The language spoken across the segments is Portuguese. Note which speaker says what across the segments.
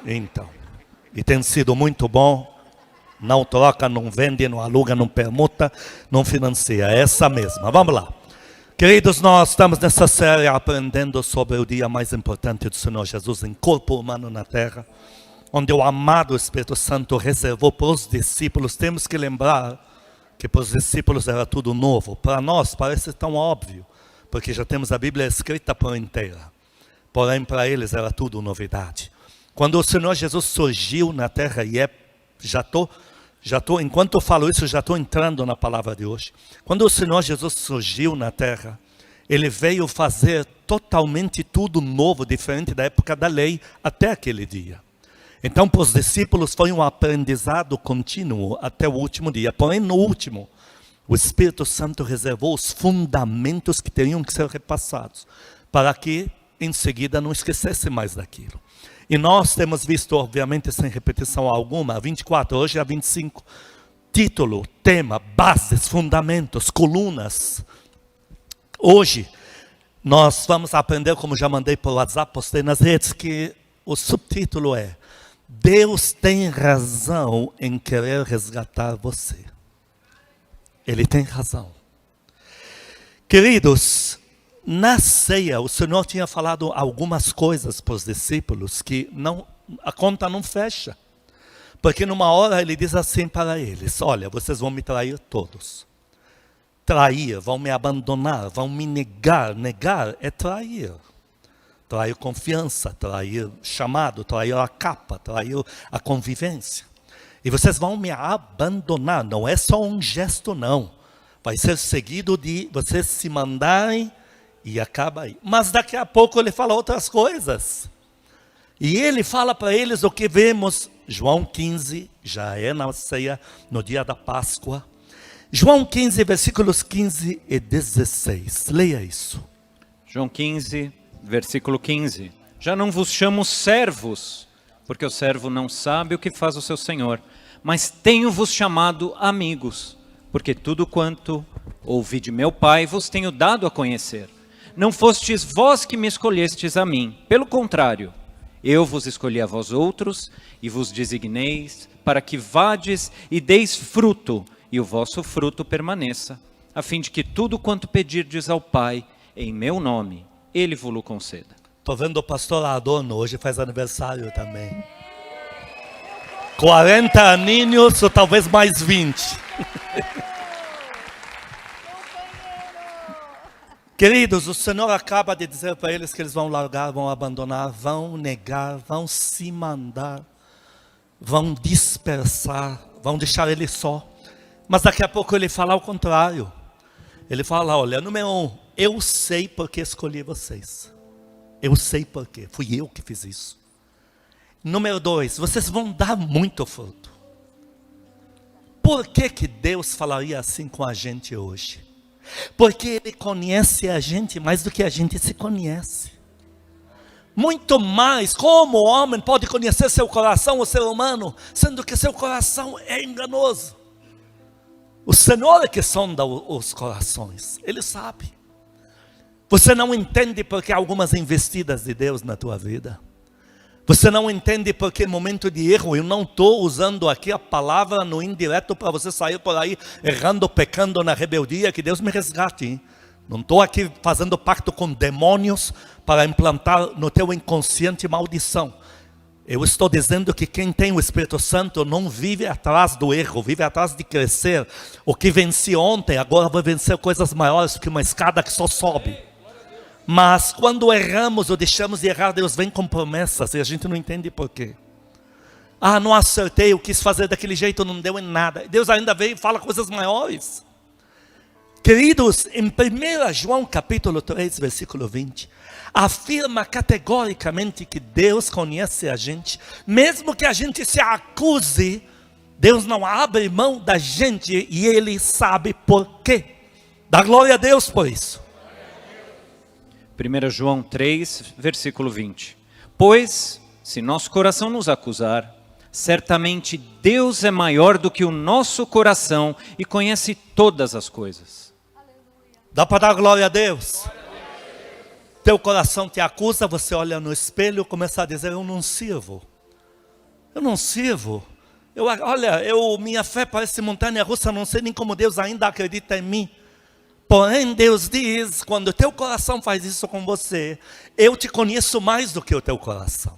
Speaker 1: Então, e tem sido muito bom. Não troca, não vende, não aluga, não permuta, não financia. É essa mesma. Vamos lá. Queridos, nós estamos nessa série aprendendo sobre o dia mais importante do Senhor Jesus em corpo humano na terra, onde o amado Espírito Santo reservou para os discípulos. Temos que lembrar que para os discípulos era tudo novo. Para nós parece tão óbvio, porque já temos a Bíblia escrita por inteira. Porém, para eles era tudo novidade. Quando o Senhor Jesus surgiu na terra, e enquanto eu falo isso, já estou entrando na palavra de hoje. Quando o Senhor Jesus surgiu na terra, Ele veio fazer totalmente tudo novo, diferente da época da lei, até aquele dia. Então, para os discípulos foi um aprendizado contínuo até o último dia. Porém, no último, o Espírito Santo reservou os fundamentos que teriam que ser repassados, para que em seguida não esquecesse mais daquilo. E nós temos visto, obviamente, sem repetição alguma, a 24, hoje é a 25. Título, tema, bases, fundamentos, colunas. Hoje, nós vamos aprender, como já mandei por WhatsApp, postei nas redes, que o subtítulo é: Deus tem razão em querer resgatar você. Ele tem razão. Queridos, na ceia, o Senhor tinha falado algumas coisas para os discípulos que a conta não fecha. Porque numa hora Ele diz assim para eles: olha, vocês vão me trair todos. Trair, vão me abandonar, vão me negar. Negar é trair. Trair confiança, trair chamado, trair a capa, trair a convivência. E vocês vão me abandonar. Não é só um gesto, não. Vai ser seguido de vocês se mandarem e acaba aí. Mas daqui a pouco Ele fala outras coisas. E Ele fala para eles o que vemos. João 15, já é na ceia, no dia da Páscoa. João 15, versículos 15 e 16. Leia isso.
Speaker 2: João 15, versículo 15. Já não vos chamo servos, porque o servo não sabe o que faz o seu senhor. Mas tenho-vos chamado amigos, porque tudo quanto ouvi de meu Pai vos tenho dado a conhecer. Não fostes vós que me escolhestes a mim, pelo contrário, eu vos escolhi a vós outros e vos designeis para que vades e deis fruto, e o vosso fruto permaneça, a fim de que tudo quanto pedirdes ao Pai, em meu nome, Ele vos conceda.
Speaker 1: Estou vendo o pastor Adorno, hoje faz aniversário também. 40 aninhos, ou talvez mais 20. Queridos, o Senhor acaba de dizer para eles que eles vão largar, vão abandonar, vão negar, vão se mandar, vão dispersar, vão deixar Ele só. Mas daqui a pouco Ele fala ao contrário. Ele fala: olha, número 1, eu sei porque escolhi vocês. Eu sei porque, fui eu que fiz isso. Número 2, vocês vão dar muito fruto. Por que Deus falaria assim com a gente hoje? Porque Ele conhece a gente mais do que a gente se conhece. Muito mais. Como o homem pode conhecer seu coração, o ser humano, sendo que seu coração é enganoso? O Senhor é que sonda os corações. Ele sabe. Você não entende porque há algumas investidas de Deus na tua vida. Você não entende porque é momento de erro. Eu não estou usando aqui a palavra no indireto para você sair por aí errando, pecando na rebeldia. Que Deus me resgate, hein? Não estou aqui fazendo pacto com demônios para implantar no teu inconsciente maldição. Eu estou dizendo que quem tem o Espírito Santo não vive atrás do erro, vive atrás de crescer. O que venci ontem, agora vai vencer coisas maiores do que uma escada que só sobe. Mas quando erramos ou deixamos de errar, Deus vem com promessas e a gente não entende por quê. Ah, não acertei, eu quis fazer daquele jeito, não deu em nada. Deus ainda veio e fala coisas maiores. Queridos, em 1 João capítulo 3, versículo 20, afirma categoricamente que Deus conhece a gente, mesmo que a gente se acuse, Deus não abre mão da gente e Ele sabe por quê. Dá glória a Deus por isso.
Speaker 2: 1 João 3, versículo 20. Pois, se nosso coração nos acusar, certamente Deus é maior do que o nosso coração e conhece todas as coisas.
Speaker 1: Dá para dar glória a Deus? Teu coração te acusa, você olha no espelho e começa a dizer: eu não sirvo. Eu não sirvo. Minha fé parece montanha-russa, não sei nem como Deus ainda acredita em mim. Porém, Deus diz, quando o teu coração faz isso com você, eu te conheço mais do que o teu coração.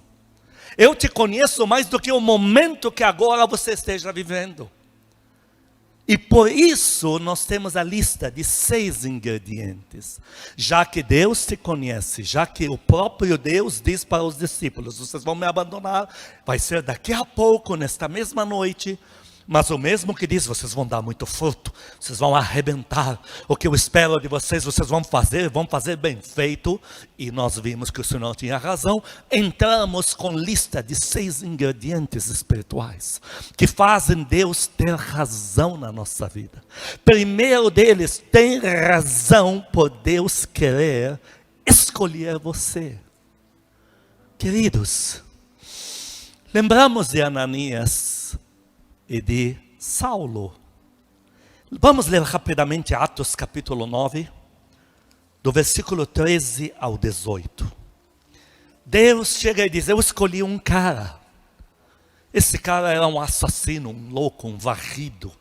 Speaker 1: Eu te conheço mais do que o momento que agora você esteja vivendo. E por isso nós temos a lista de 6 ingredientes. Já que Deus te conhece, já que o próprio Deus diz para os discípulos, vocês vão me abandonar, vai ser daqui a pouco, nesta mesma noite. Mas o mesmo que diz, vocês vão dar muito fruto, vocês vão arrebentar. O que eu espero de vocês, vocês vão fazer bem feito. E nós vimos que o Senhor tinha razão. Entramos com lista de 6 ingredientes espirituais que fazem Deus ter razão na nossa vida. Primeiro deles, tem razão por Deus querer escolher você. Queridos, lembramos de Ananias e de Saulo. Vamos ler rapidamente Atos capítulo 9, do versículo 13 ao 18. Deus chega e diz, eu escolhi um cara. Esse cara era um assassino, um louco, um varrido.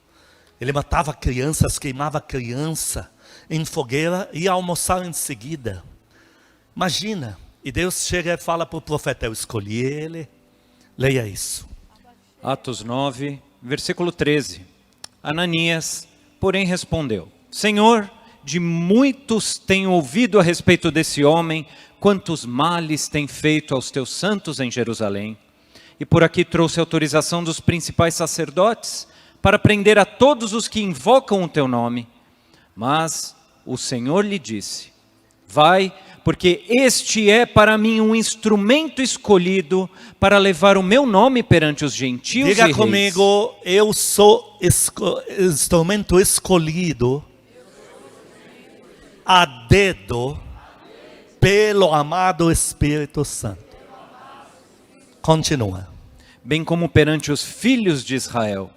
Speaker 1: Ele matava crianças, queimava criança em fogueira e ia almoçar em seguida. Imagina, e Deus chega e fala para o profeta, eu escolhi ele. Leia isso.
Speaker 2: Atos 9, versículo 13. Ananias, porém, respondeu, Senhor, de muitos tenho ouvido a respeito desse homem, quantos males tem feito aos teus santos em Jerusalém. E por aqui trouxe autorização dos principais sacerdotes, para prender a todos os que invocam o teu nome. Mas o Senhor lhe disse, vai, porque este é para mim um instrumento escolhido para levar o meu nome perante os gentios e reis.
Speaker 1: Diga comigo, eu sou instrumento escolhido a dedo pelo amado Espírito Santo. Continua.
Speaker 2: Bem como perante os filhos de Israel,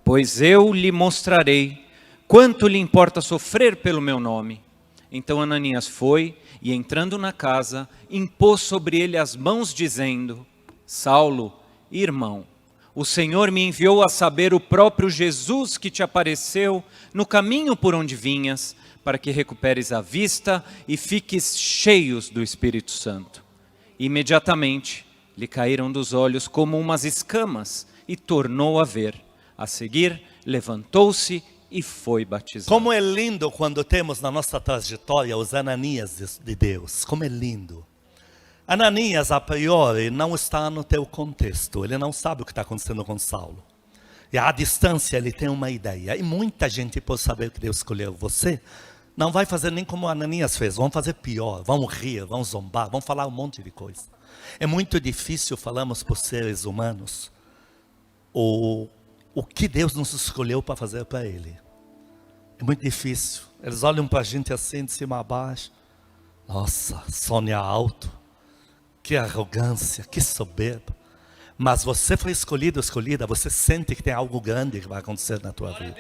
Speaker 2: pois eu lhe mostrarei quanto lhe importa sofrer pelo meu nome. Então Ananias foi e, entrando na casa, impôs sobre ele as mãos, dizendo, Saulo, irmão, o Senhor me enviou a saber o próprio Jesus que te apareceu no caminho por onde vinhas, para que recuperes a vista e fiques cheios do Espírito Santo. Imediatamente lhe caíram dos olhos como umas escamas e tornou a ver. A seguir, levantou-se e foi batizado.
Speaker 1: Como é lindo quando temos na nossa trajetória os Ananias de Deus. Como é lindo. Ananias, a priori, não está no teu contexto. Ele não sabe o que está acontecendo com Saulo. E à distância ele tem uma ideia. E muita gente, por saber que Deus escolheu você, não vai fazer nem como Ananias fez. Vão fazer pior, vão rir, vão zombar, vão falar um monte de coisa. É muito difícil, falamos por seres humanos, o que Deus nos escolheu para fazer para Ele. É muito difícil. Eles olham para a gente assim, de cima a baixo. Nossa, Sônia alto. Que arrogância, que soberba. Mas você foi escolhido, escolhida. Você sente que tem algo grande que vai acontecer na tua vida.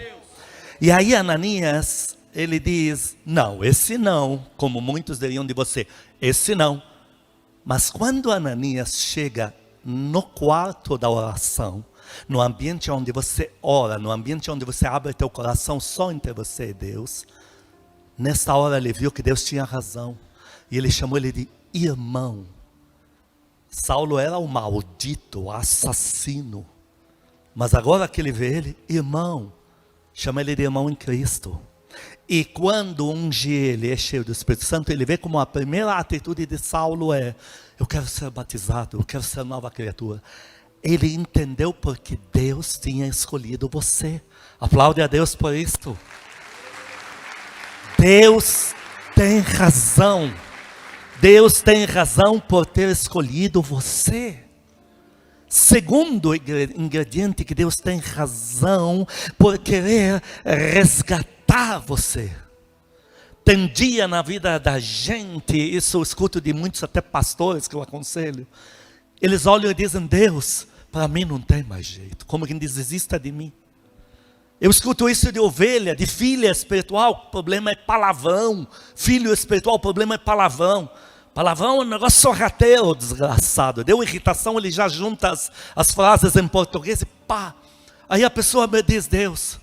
Speaker 1: E aí Ananias, ele diz, não, esse não. Como muitos diriam de você, esse não. Mas quando Ananias chega no quarto da oração, no ambiente onde você ora, no ambiente onde você abre teu coração só entre você e Deus, nessa hora ele viu que Deus tinha razão. E ele chamou ele de irmão. Saulo era o maldito, o assassino. Mas agora que ele vê ele, irmão, chama ele de irmão em Cristo. E quando unge ele, é cheio do Espírito Santo, ele vê como a primeira atitude de Saulo é, eu quero ser batizado, eu quero ser nova criatura. Ele entendeu porque Deus tinha escolhido você. Aplaude a Deus por isto. Deus tem razão. Deus tem razão por ter escolhido você. Segundo ingrediente que Deus tem razão por querer resgatar você. Tem dia na vida da gente, isso eu escuto de muitos até pastores que eu aconselho. Eles olham e dizem, Deus, para mim não tem mais jeito. Como quem diz, desista de mim. Eu escuto isso de ovelha, de filha espiritual, o problema é palavrão. Filho espiritual, o problema é palavrão. Palavrão é um negócio sorrateiro, desgraçado. Deu irritação, ele já junta as frases em português e pá. Aí a pessoa me diz, Deus,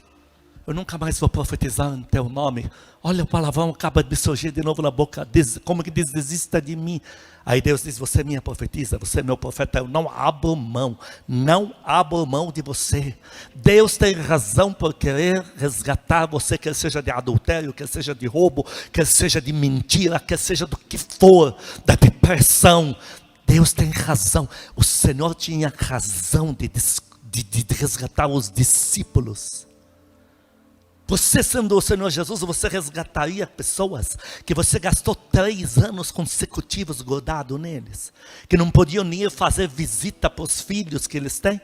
Speaker 1: eu nunca mais vou profetizar em teu nome. Olha o palavrão, acaba de surgir de novo na boca. Como que diz, desista de mim. Aí Deus diz, você é minha profetisa, você é meu profeta. Eu não abro mão de você. Deus tem razão por querer resgatar você, quer seja de adultério, quer seja de roubo, quer seja de mentira, quer seja do que for, da depressão. Deus tem razão. O Senhor tinha razão de resgatar os discípulos. Você sendo o Senhor Jesus, você resgataria pessoas que você gastou 3 anos consecutivos grudado neles, que não podiam nem ir fazer visita para os filhos que eles têm,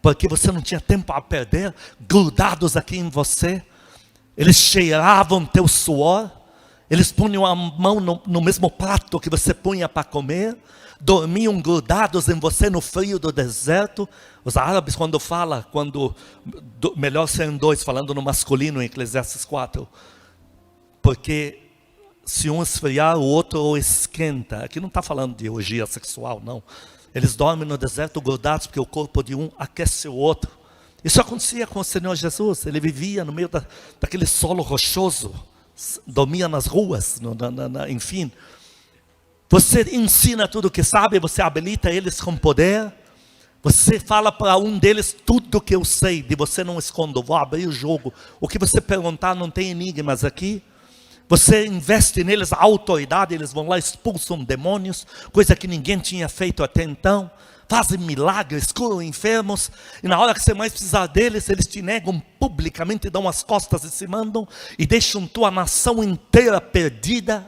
Speaker 1: porque você não tinha tempo a perder, grudados aqui em você. Eles cheiravam teu suor, eles punham a mão no mesmo prato que você punha para comer, dormiam grudados em você no frio do deserto. Os árabes quando falam, melhor ser em 2, falando no masculino em Eclesiastes 4, porque se um esfriar, o outro esquenta. Aqui não está falando de orgia sexual, não. Eles dormem no deserto grudados, porque o corpo de um aquece o outro. Isso acontecia com o Senhor Jesus. Ele vivia no meio daquele solo rochoso, dormia nas ruas, enfim. Você ensina tudo o que sabe, você habilita eles com poder. Você fala para um deles tudo que eu sei, de você não escondo, vou abrir o jogo. O que você perguntar não tem enigmas aqui. Você investe neles a autoridade, eles vão lá, expulsam demônios, coisa que ninguém tinha feito até então. Fazem milagres, curam enfermos, e na hora que você mais precisar deles, eles te negam publicamente, dão as costas e se mandam, e deixam tua nação inteira perdida,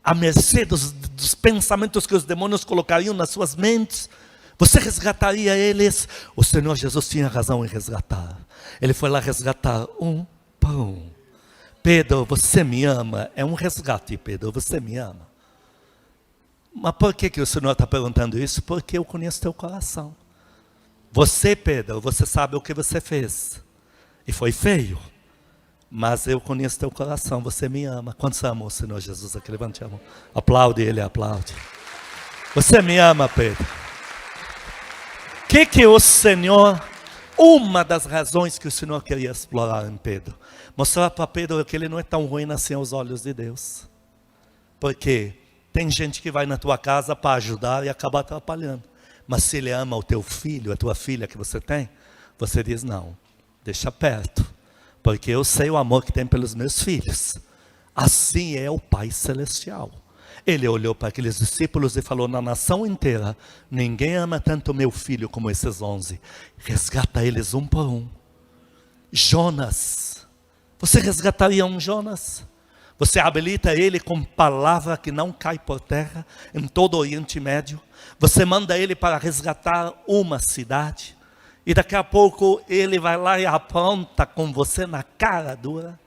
Speaker 1: à mercê dos pensamentos que os demônios colocariam nas suas mentes. Você resgataria eles? O Senhor Jesus tinha razão em resgatar. Ele foi lá resgatar um pão. Pedro, você me ama? É um resgate, Pedro, você me ama. Mas por que o Senhor está perguntando isso? Porque eu conheço teu coração. Você, Pedro, você sabe o que você fez. E foi feio. Mas eu conheço teu coração, você me ama. Quantos amam o Senhor Jesus aqui? Levante a mão. Aplaude ele, aplaude. Você me ama, Pedro. Que o Senhor, uma das razões que o Senhor queria explorar em Pedro, mostrar para Pedro que ele não é tão ruim assim aos olhos de Deus. Porque tem gente que vai na tua casa para ajudar e acaba atrapalhando. Mas se ele ama o teu filho, a tua filha que você tem, você diz não, deixa perto. Porque eu sei o amor que tem pelos meus filhos. Assim é o Pai Celestial. Ele olhou para aqueles discípulos e falou, na nação inteira, ninguém ama tanto meu filho como esses 11. Resgata eles um por um. Jonas, você resgataria um Jonas? Você habilita ele com palavra que não cai por terra em todo o Oriente Médio. Você manda ele para resgatar uma cidade. E daqui a pouco ele vai lá e apronta com você na cara dura.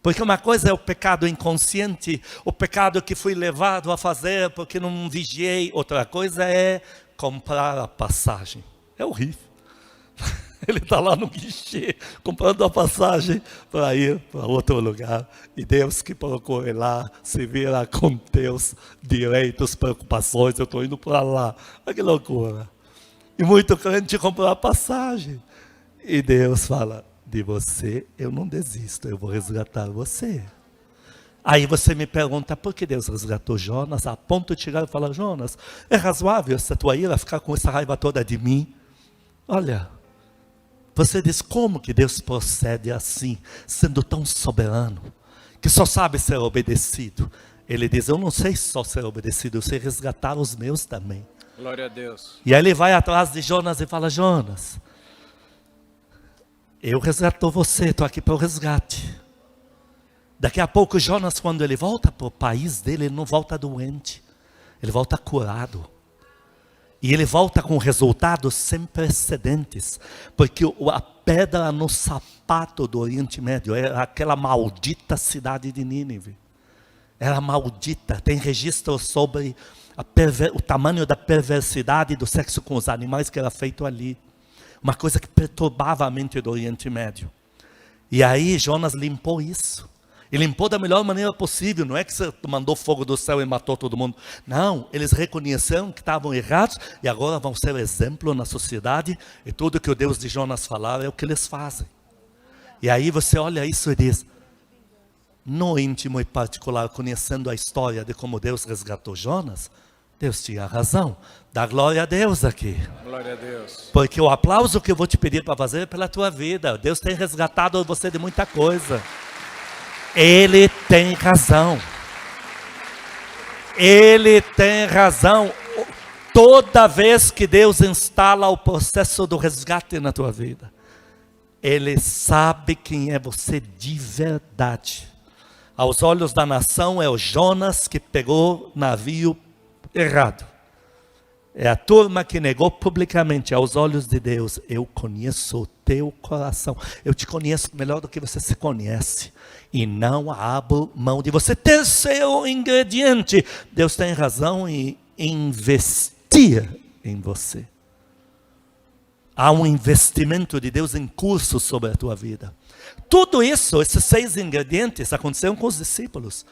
Speaker 1: Porque uma coisa é o pecado inconsciente, o pecado que fui levado a fazer porque não vigiei. Outra coisa é comprar a passagem. É horrível. Ele está lá no guichê, comprando a passagem para ir para outro lugar. E Deus que colocou ele lá, se vira com teus direitos, preocupações, eu estou indo para lá. Olha que loucura. E muito crente comprou a passagem. E Deus fala, de você eu não desisto, eu vou resgatar você. Aí você me pergunta, por que Deus resgatou Jonas? A ponto de chegar e falar, Jonas, é razoável essa tua ira ficar com essa raiva toda de mim? Olha, você diz, como que Deus procede assim, sendo tão soberano, que só sabe ser obedecido? Ele diz, eu não sei só ser obedecido, eu sei resgatar os meus também.
Speaker 2: Glória a Deus.
Speaker 1: E aí ele vai atrás de Jonas e fala, Jonas, eu resgato você, estou aqui para o resgate. Daqui a pouco Jonas, quando ele volta para o país dele, ele não volta doente, ele volta curado. E ele volta com resultados sem precedentes, porque a pedra no sapato do Oriente Médio era aquela maldita cidade de Nínive. Era maldita, tem registro sobre o tamanho da perversidade do sexo com os animais que era feito ali. Uma coisa que perturbava a mente do Oriente Médio. E aí Jonas limpou isso. E limpou da melhor maneira possível. Não é que você mandou fogo do céu e matou todo mundo. Não, eles reconheceram que estavam errados e agora vão ser exemplo na sociedade. E tudo que o Deus de Jonas falar é o que eles fazem. E aí você olha isso e diz, no íntimo e particular, conhecendo a história de como Deus resgatou Jonas, Deus tinha razão. Dá glória a Deus aqui.
Speaker 2: Glória a Deus.
Speaker 1: Porque o aplauso que eu vou te pedir para fazer é pela tua vida. Deus tem resgatado você de muita coisa. Ele tem razão. Ele tem razão. Toda vez que Deus instala o processo do resgate na tua vida, Ele sabe quem é você de verdade. Aos olhos da nação é o Jonas que pegou navio errado. É a turma que negou publicamente. Aos olhos de Deus, eu conheço o teu coração. Eu te conheço melhor do que você se conhece. E não abro mão de você. Terceiro ingrediente. Deus tem razão em investir em você. Há um investimento de Deus em curso sobre a tua vida. Tudo isso, esses 6 ingredientes, aconteceram com os discípulos.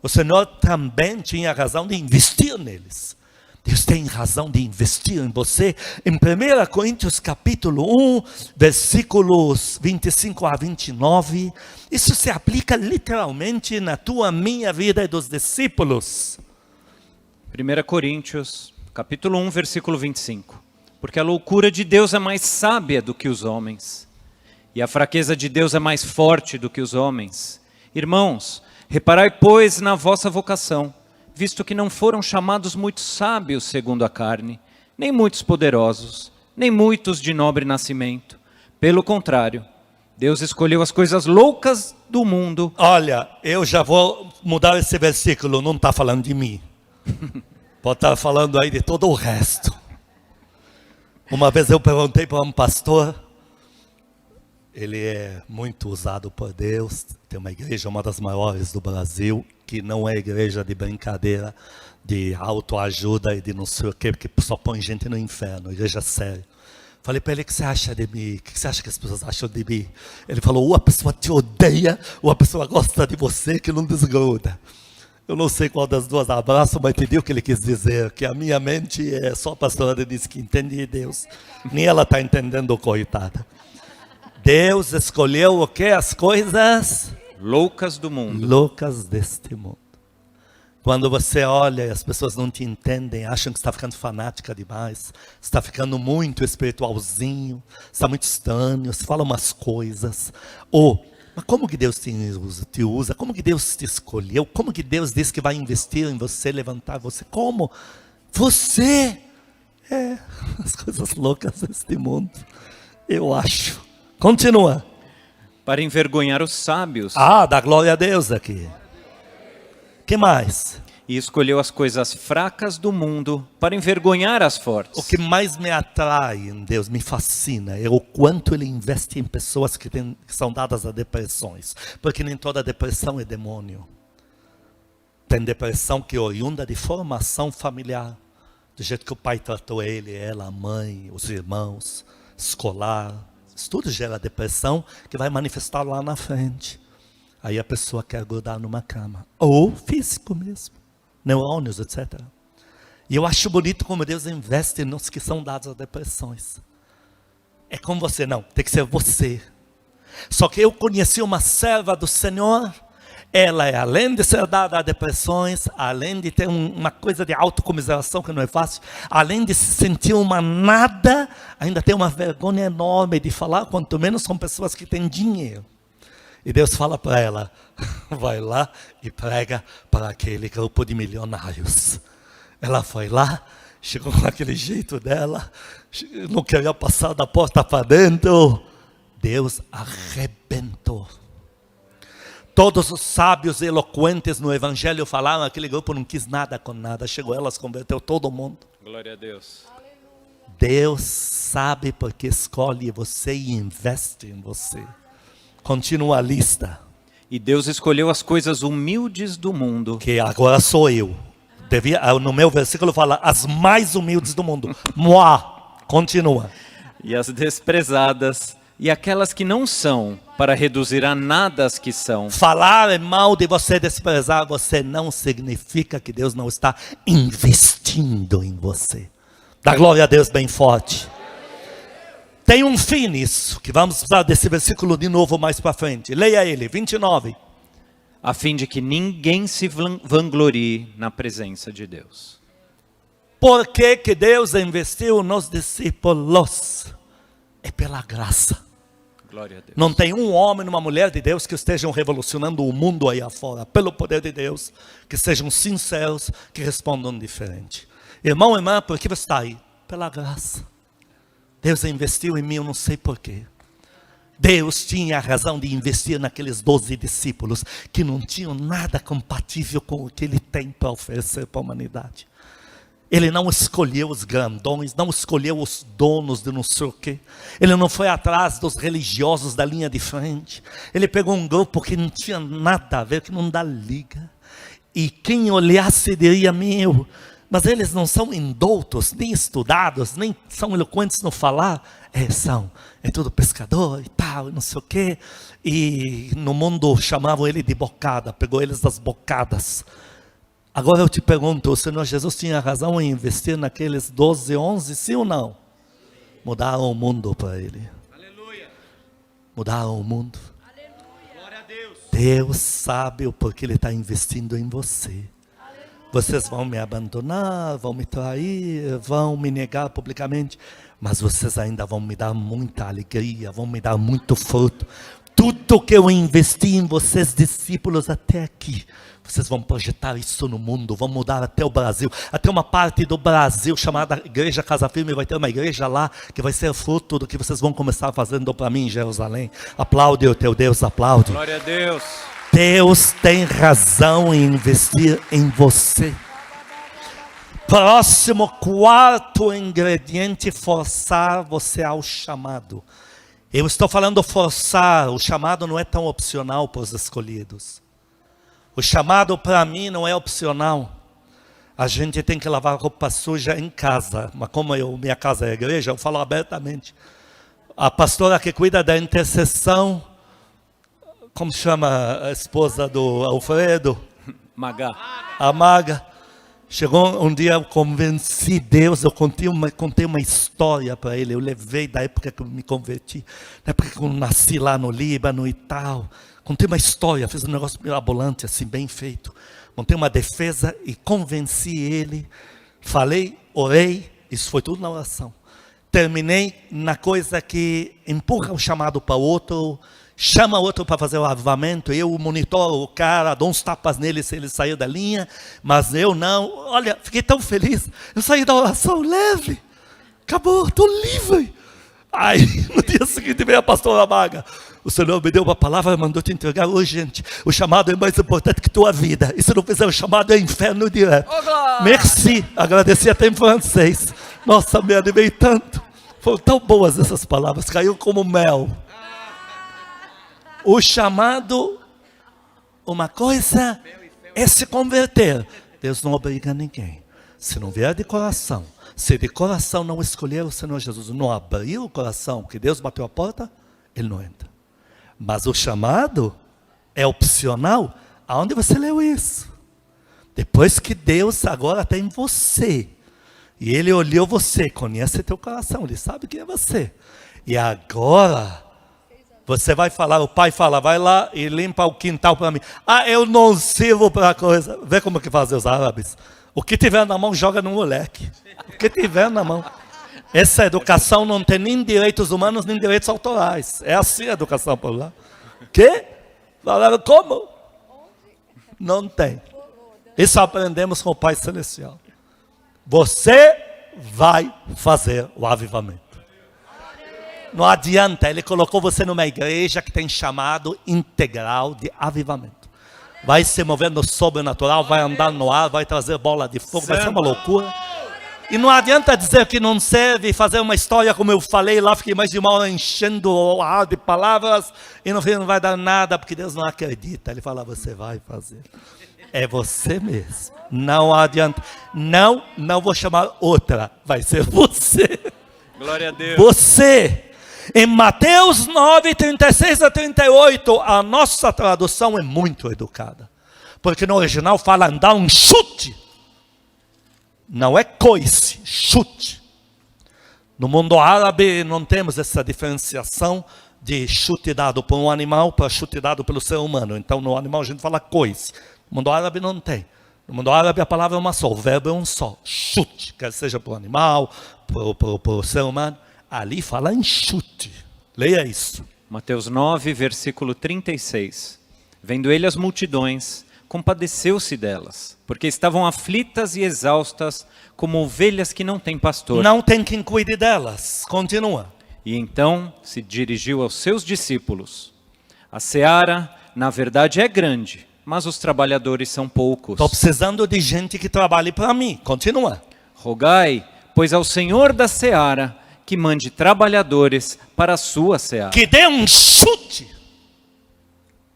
Speaker 1: O Senhor também tinha razão de investir neles. Deus tem razão de investir em você. Em 1 Coríntios capítulo 1, versículos 25 a 29, isso se aplica literalmente na tua, minha vida e dos discípulos.
Speaker 2: 1 Coríntios, capítulo 1, versículo 25. Porque a loucura de Deus é mais sábia do que os homens, e a fraqueza de Deus é mais forte do que os homens. Irmãos, reparai, pois, na vossa vocação, visto que não foram chamados muitos sábios segundo a carne, nem muitos poderosos, nem muitos de nobre nascimento. Pelo contrário, Deus escolheu as coisas loucas do mundo.
Speaker 1: Olha, eu já vou mudar esse versículo, não está falando de mim. Pode estar falando aí de todo o resto. Uma vez eu perguntei para um pastor, ele é muito usado por Deus, tem uma igreja, uma das maiores do Brasil, que não é igreja de brincadeira, de autoajuda e de não sei o quê, porque só põe gente no inferno, igreja séria. Falei para ele, o que você acha de mim? O que você acha que as pessoas acham de mim? Ele falou, ou a pessoa te odeia, ou a pessoa gosta de você que não desgruda. Eu não sei qual das duas abraço, mas entendi o que ele quis dizer, que a minha mente é só a pastora Denise que entende de Deus. Nem ela está entendendo, coitada. Deus escolheu o que? As coisas
Speaker 2: loucas do mundo.
Speaker 1: Loucas deste mundo. Quando você olha e as pessoas não te entendem, acham que você está ficando fanática demais, você está ficando muito espiritualzinho, você está muito estranho, você fala umas coisas. Mas como que Deus te usa? Como que Deus te escolheu? Como que Deus diz que vai investir em você, levantar você? Como? Você é as coisas loucas deste mundo, eu acho. Continua.
Speaker 2: Para envergonhar os sábios.
Speaker 1: Dá glória a Deus aqui. Que mais?
Speaker 2: E escolheu as coisas fracas do mundo para envergonhar as fortes.
Speaker 1: O que mais me atrai em Deus, me fascina, é o quanto Ele investe em pessoas que são dadas a depressões. Porque nem toda depressão é demônio. Tem depressão que é oriunda de formação familiar. Do jeito que o pai tratou ele, ela, a mãe, os irmãos, escolar. Isso tudo gera depressão que vai manifestar lá na frente. Aí a pessoa quer grudar numa cama. Ou físico mesmo. Neurônios, etc. E eu acho bonito como Deus investe nos que são dados a depressões. É com você, não, tem que ser você. Só que eu conheci uma serva do Senhor, ela é além de ser dada a depressões, além de ter uma coisa de autocomiseração que não é fácil, além de se sentir uma nada, ainda tem uma vergonha enorme de falar, quanto menos com pessoas que têm dinheiro. E Deus fala para ela, vai lá e prega para aquele grupo de milionários. Ela foi lá, chegou com aquele jeito dela, não queria passar da porta para dentro. Deus arrebentou. Todos os sábios e eloquentes no evangelho falaram, aquele grupo não quis nada com nada, chegou elas, converteu todo mundo.
Speaker 2: Glória a Deus.
Speaker 1: Deus sabe porque escolhe você e investe em você. Continua a lista.
Speaker 2: E Deus escolheu as coisas humildes do mundo.
Speaker 1: Que agora sou eu. No meu versículo fala, as mais humildes do mundo. Moi. Continua.
Speaker 2: E as desprezadas e aquelas que não são, para reduzir a nada as que são.
Speaker 1: Falar mal de você, desprezar você, não significa que Deus não está investindo em você. Dá glória a Deus bem forte. Tem um fim nisso, que vamos usar desse versículo de novo mais para frente. Leia ele, 29.
Speaker 2: A fim de que ninguém se vanglorie na presença de Deus.
Speaker 1: Por que que Deus investiu nos discípulos? É pela graça.
Speaker 2: Glória a Deus.
Speaker 1: Não tem um homem, uma mulher de Deus que estejam revolucionando o mundo aí afora, pelo poder de Deus, que sejam sinceros, que respondam diferente. Irmão, irmã, por que você está aí? Pela graça. Deus investiu em mim, eu não sei porquê. Deus tinha a razão de investir naqueles 12 discípulos, que não tinham nada compatível com o que Ele tem para oferecer para a humanidade. Ele não escolheu os grandões, não escolheu os donos de não sei o quê. Ele não foi atrás dos religiosos da linha de frente. Ele pegou um grupo que não tinha nada a ver, que não dá liga. E quem olhasse diria, meu, mas eles não são indoutos, nem estudados, nem são eloquentes no falar. São. É tudo pescador e tal, não sei o quê. E no mundo chamavam ele de bocada, pegou eles das bocadas. Agora eu te pergunto, o Senhor Jesus tinha razão em investir naqueles 12, 11, sim ou não? Mudaram o mundo para Ele.
Speaker 2: Aleluia.
Speaker 1: Mudaram o mundo.
Speaker 2: Aleluia. Glória a Deus.
Speaker 1: Deus sabe o porquê Ele está investindo em você. Vocês vão me abandonar, vão me trair, vão me negar publicamente, mas vocês ainda vão me dar muita alegria, vão me dar muito fruto. Tudo que eu investi em vocês, discípulos, até aqui, vocês vão projetar isso no mundo, vão mudar até o Brasil. Até uma parte do Brasil chamada Igreja Casa Firme, vai ter uma igreja lá que vai ser fruto do que vocês vão começar fazendo para mim em Jerusalém. Aplaude o teu Deus, aplaude.
Speaker 2: Glória a Deus.
Speaker 1: Deus tem razão em investir em você. Próximo, quarto ingrediente, forçar você ao chamado. Eu estou falando forçar, o chamado não é tão opcional para os escolhidos. O chamado para mim não é opcional. A gente tem que lavar roupa suja em casa, mas como minha casa é a igreja, eu falo abertamente. A pastora que cuida da intercessão, como chama a esposa do Alfredo?
Speaker 2: Magá.
Speaker 1: A Maga. Chegou um dia, eu convenci Deus, eu contei uma história para ele, eu levei da época que eu me converti, da época que eu nasci lá no Líbano e tal. Contei uma história, fiz um negócio mirabolante, assim, bem feito. Montei uma defesa e convenci ele. Falei, orei, isso foi tudo na oração. Terminei na coisa que empurra o chamado para o outro, chama outro para fazer o avivamento, eu monitoro o cara, dou uns tapas nele se ele sair da linha, mas eu não. Olha, fiquei tão feliz, eu saí da oração leve, acabou, estou livre. Aí, no dia seguinte veio a pastora Maga. O Senhor me deu uma palavra e mandou te entregar urgente. O chamado é mais importante que tua vida. E se não fizer o chamado, é inferno direto. Merci. Agradeci até em francês. Nossa, me animei tanto. Foram tão boas essas palavras. Caiu como mel. O chamado, uma coisa é se converter. Deus não obriga ninguém. Se não vier de coração, se de coração não escolher o Senhor Jesus, não abrir o coração, que Deus bateu a porta, ele não entra. Mas o chamado é opcional. Aonde você leu isso? Depois que Deus agora tem você. E Ele olhou você, conhece teu coração, Ele sabe quem é você. E agora, você vai falar, o pai fala, vai lá e limpa o quintal para mim. Ah, eu não sirvo para coisa. Vê como que fazem os árabes. O que tiver na mão, joga no moleque. O que tiver na mão. Essa educação não tem nem direitos humanos, nem direitos autorais. É assim a educação por lá. Que? Falaram como? Não tem. Isso aprendemos com o Pai Celestial. Você vai fazer o avivamento. Não adianta, Ele colocou você numa igreja que tem chamado integral de avivamento. Vai se mover no sobrenatural, vai andar no ar, vai trazer bola de fogo, vai ser uma loucura. E não adianta dizer que não serve, fazer uma história como eu falei lá, fiquei mais de uma hora enchendo o ar de palavras, e no fim não vai dar nada, porque Deus não acredita. Ele fala, você vai fazer. É você mesmo. Não adianta. Não vou chamar outra, vai ser você.
Speaker 2: Glória a Deus.
Speaker 1: Você. Em Mateus 9, 36 a 38, a nossa tradução é muito educada. Porque no original fala dar um chute. Não é coice, chute. No mundo árabe não temos essa diferenciação de chute dado por um animal para chute dado pelo ser humano. Então no animal a gente fala coice. No mundo árabe não tem. No mundo árabe a palavra é uma só, o verbo é um só. Chute, quer seja para o animal, para o ser humano. Ali fala em chute. Leia isso.
Speaker 2: Mateus 9, versículo 36. Vendo ele as multidões, compadeceu-se delas, porque estavam aflitas e exaustas, como ovelhas que não têm pastor.
Speaker 1: Não tem quem cuide delas. Continua.
Speaker 2: E então se dirigiu aos seus discípulos. A seara, na verdade, é grande, mas os trabalhadores são poucos.
Speaker 1: Estou precisando de gente que trabalhe para mim. Continua.
Speaker 2: Rogai, pois ao Senhor da seara, que mande trabalhadores para a sua seara.
Speaker 1: Que dê um chute.